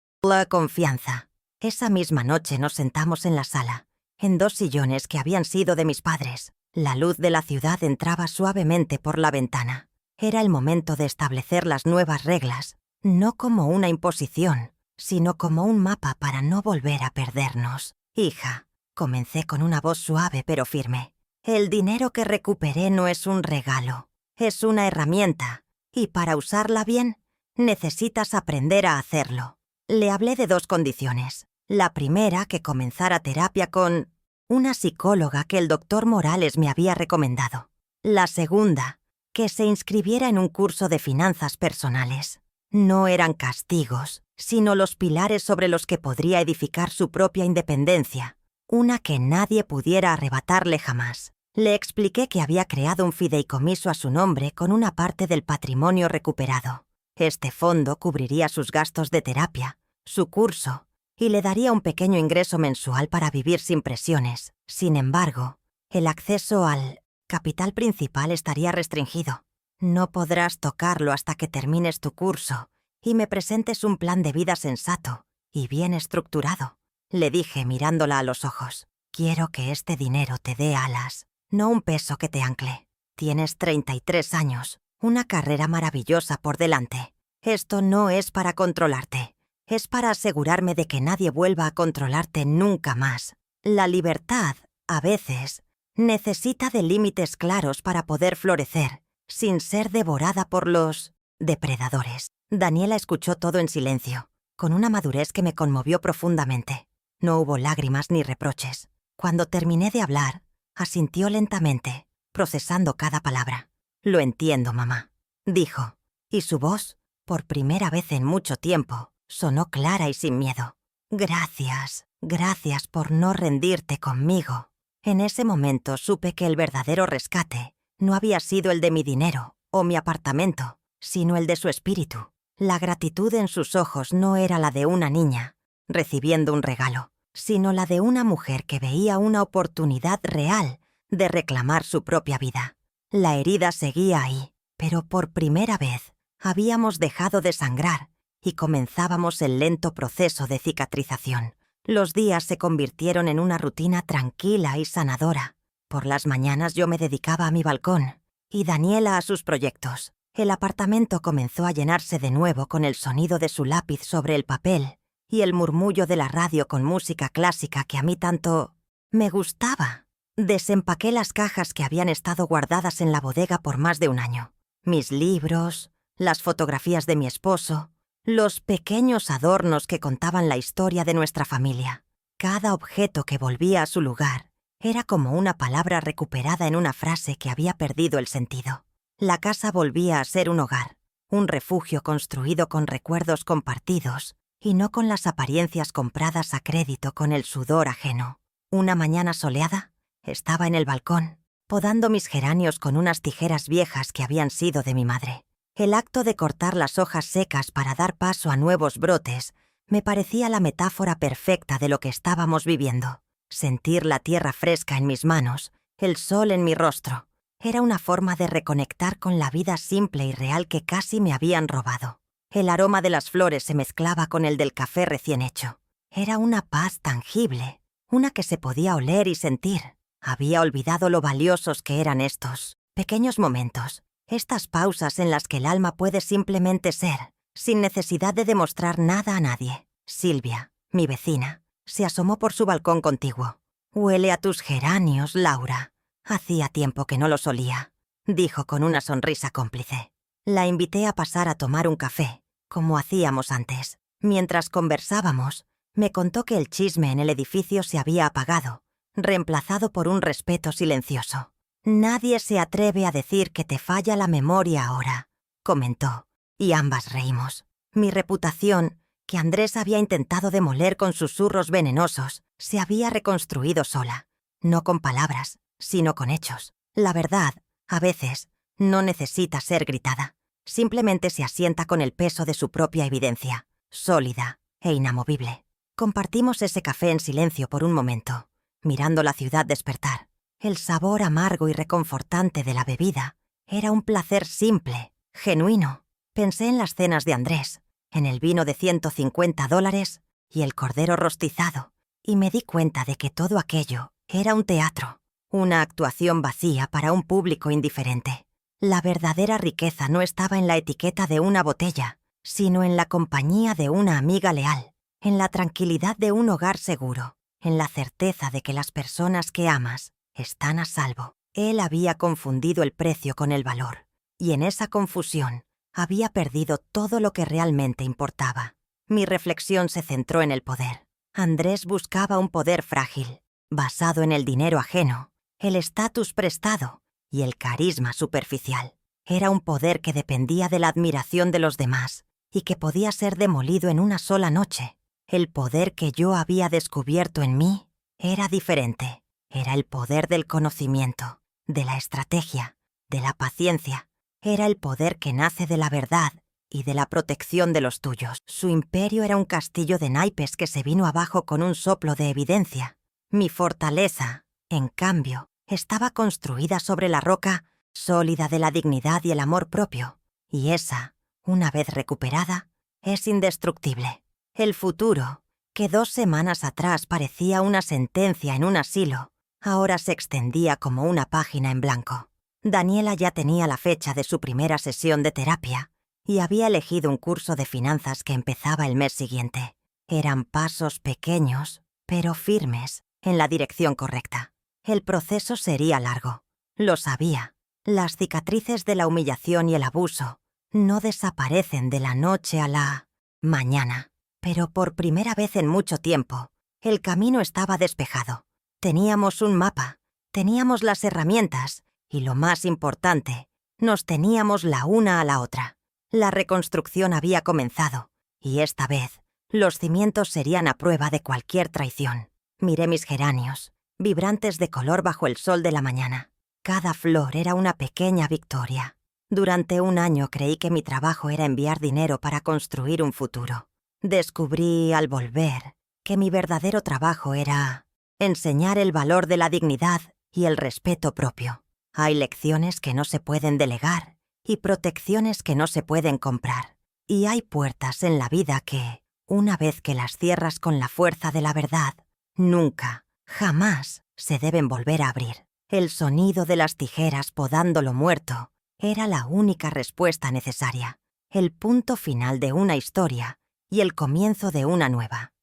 confianza. Esa misma noche nos sentamos en la sala, en 2 sillones que habían sido de mis padres. La luz de la ciudad entraba suavemente por la ventana. Era el momento de establecer las nuevas reglas, no como una imposición, sino como un mapa para no volver a perdernos. «Hija», comencé con una voz suave pero firme, «el dinero que recuperé no es un regalo, es una herramienta Y para usarla bien, necesitas aprender a hacerlo. Le hablé de 2 condiciones. La primera, que comenzara terapia con una psicóloga que el doctor Morales me había recomendado. La segunda, que se inscribiera en un curso de finanzas personales. No eran castigos, sino los pilares sobre los que podría edificar su propia independencia, una que nadie pudiera arrebatarle jamás. Le expliqué que había creado un fideicomiso a su nombre con una parte del patrimonio recuperado. Este fondo cubriría sus gastos de terapia, su curso, y le daría un pequeño ingreso mensual para vivir sin presiones. Sin embargo, el acceso al capital principal estaría restringido. No podrás tocarlo hasta que termines tu curso y me presentes un plan de vida sensato y bien estructurado. Le dije mirándola a los ojos. Quiero que este dinero te dé alas, no un peso que te ancle. Tienes 33 años, una carrera maravillosa por delante. Esto no es para controlarte. Es para asegurarme de que nadie vuelva a controlarte nunca más. La libertad, a veces, necesita de límites claros para poder florecer, sin ser devorada por los depredadores. Daniela escuchó todo en silencio, con una madurez que me conmovió profundamente. No hubo lágrimas ni reproches. Cuando terminé de hablar, asintió lentamente, procesando cada palabra. «Lo entiendo, mamá», dijo, y su voz, por primera vez en mucho tiempo, sonó clara y sin miedo. Gracias por no rendirte conmigo. En ese momento supe que el verdadero rescate no había sido el de mi dinero o mi apartamento, sino el de su espíritu. La gratitud en sus ojos no era la de una niña recibiendo un regalo, sino la de una mujer que veía una oportunidad real de reclamar su propia vida. La herida seguía ahí, pero por primera vez habíamos dejado de sangrar y comenzábamos el lento proceso de cicatrización. Los días se convirtieron en una rutina tranquila y sanadora. Por las mañanas yo me dedicaba a mi balcón y Daniela a sus proyectos. El apartamento comenzó a llenarse de nuevo con el sonido de su lápiz sobre el papel y el murmullo de la radio con música clásica que a mí tanto me gustaba. Desempaqué las cajas que habían estado guardadas en la bodega por más de un año. Mis libros, las fotografías de mi esposo, los pequeños adornos que contaban la historia de nuestra familia. Cada objeto que volvía a su lugar era como una palabra recuperada en una frase que había perdido el sentido. La casa volvía a ser un hogar, un refugio construido con recuerdos compartidos y no con las apariencias compradas a crédito con el sudor ajeno. Una mañana soleada, estaba en el balcón, podando mis geranios con unas tijeras viejas que habían sido de mi madre. El acto de cortar las hojas secas para dar paso a nuevos brotes me parecía la metáfora perfecta de lo que estábamos viviendo. Sentir la tierra fresca en mis manos, el sol en mi rostro, era una forma de reconectar con la vida simple y real que casi me habían robado. El aroma de las flores se mezclaba con el del café recién hecho. Era una paz tangible, una que se podía oler y sentir. Había olvidado lo valiosos que eran estos pequeños momentos, estas pausas en las que el alma puede simplemente ser, sin necesidad de demostrar nada a nadie. Silvia, mi vecina, se asomó por su balcón contiguo. «Huele a tus geranios, Laura. Hacía tiempo que no los olía», dijo con una sonrisa cómplice. La invité a pasar a tomar un café, como hacíamos antes. Mientras conversábamos, me contó que el chisme en el edificio se había apagado, reemplazado por un respeto silencioso. «Nadie se atreve a decir que te falla la memoria ahora», comentó, y ambas reímos. Mi reputación, que Andrés había intentado demoler con susurros venenosos, se había reconstruido sola, no con palabras, sino con hechos. La verdad, a veces, no necesita ser gritada. Simplemente se asienta con el peso de su propia evidencia, sólida e inamovible. Compartimos ese café en silencio por un momento, mirando la ciudad despertar. El sabor amargo y reconfortante de la bebida era un placer simple, genuino. Pensé en las cenas de Andrés, en el vino de $150 y el cordero rostizado, y me di cuenta de que todo aquello era un teatro, una actuación vacía para un público indiferente. La verdadera riqueza no estaba en la etiqueta de una botella, sino en la compañía de una amiga leal, en la tranquilidad de un hogar seguro, en la certeza de que las personas que amas están a salvo. Él había confundido el precio con el valor, y en esa confusión Había perdido todo lo que realmente importaba. Mi reflexión se centró en el poder. Andrés buscaba un poder frágil, basado en el dinero ajeno, el estatus prestado y el carisma superficial. Era un poder que dependía de la admiración de los demás y que podía ser demolido en una sola noche. El poder que yo había descubierto en mí era diferente. Era el poder del conocimiento, de la estrategia, de la paciencia. Era el poder que nace de la verdad y de la protección de los tuyos. Su imperio era un castillo de naipes que se vino abajo con un soplo de evidencia. Mi fortaleza, en cambio, estaba construida sobre la roca sólida de la dignidad y el amor propio, y esa, una vez recuperada, es indestructible. El futuro, que 2 semanas atrás parecía una sentencia en un asilo, ahora se extendía como una página en blanco. Daniela ya tenía la fecha de su primera sesión de terapia y había elegido un curso de finanzas que empezaba el mes siguiente. Eran pasos pequeños, pero firmes, en la dirección correcta. El proceso sería largo. Lo sabía. Las cicatrices de la humillación y el abuso no desaparecen de la noche a la mañana. Pero por primera vez en mucho tiempo, el camino estaba despejado. Teníamos un mapa, teníamos las herramientas y, lo más importante, nos teníamos la una a la otra. La reconstrucción había comenzado y esta vez los cimientos serían a prueba de cualquier traición. Miré mis geranios, vibrantes de color bajo el sol de la mañana. Cada flor era una pequeña victoria. Durante un año creí que mi trabajo era enviar dinero para construir un futuro. Descubrí, al volver, que mi verdadero trabajo era enseñar el valor de la dignidad y el respeto propio. Hay lecciones que no se pueden delegar y protecciones que no se pueden comprar. Y hay puertas en la vida que, una vez que las cierras con la fuerza de la verdad, nunca, jamás se deben volver a abrir. El sonido de las tijeras podando lo muerto era la única respuesta necesaria, el punto final de una historia y el comienzo de una nueva.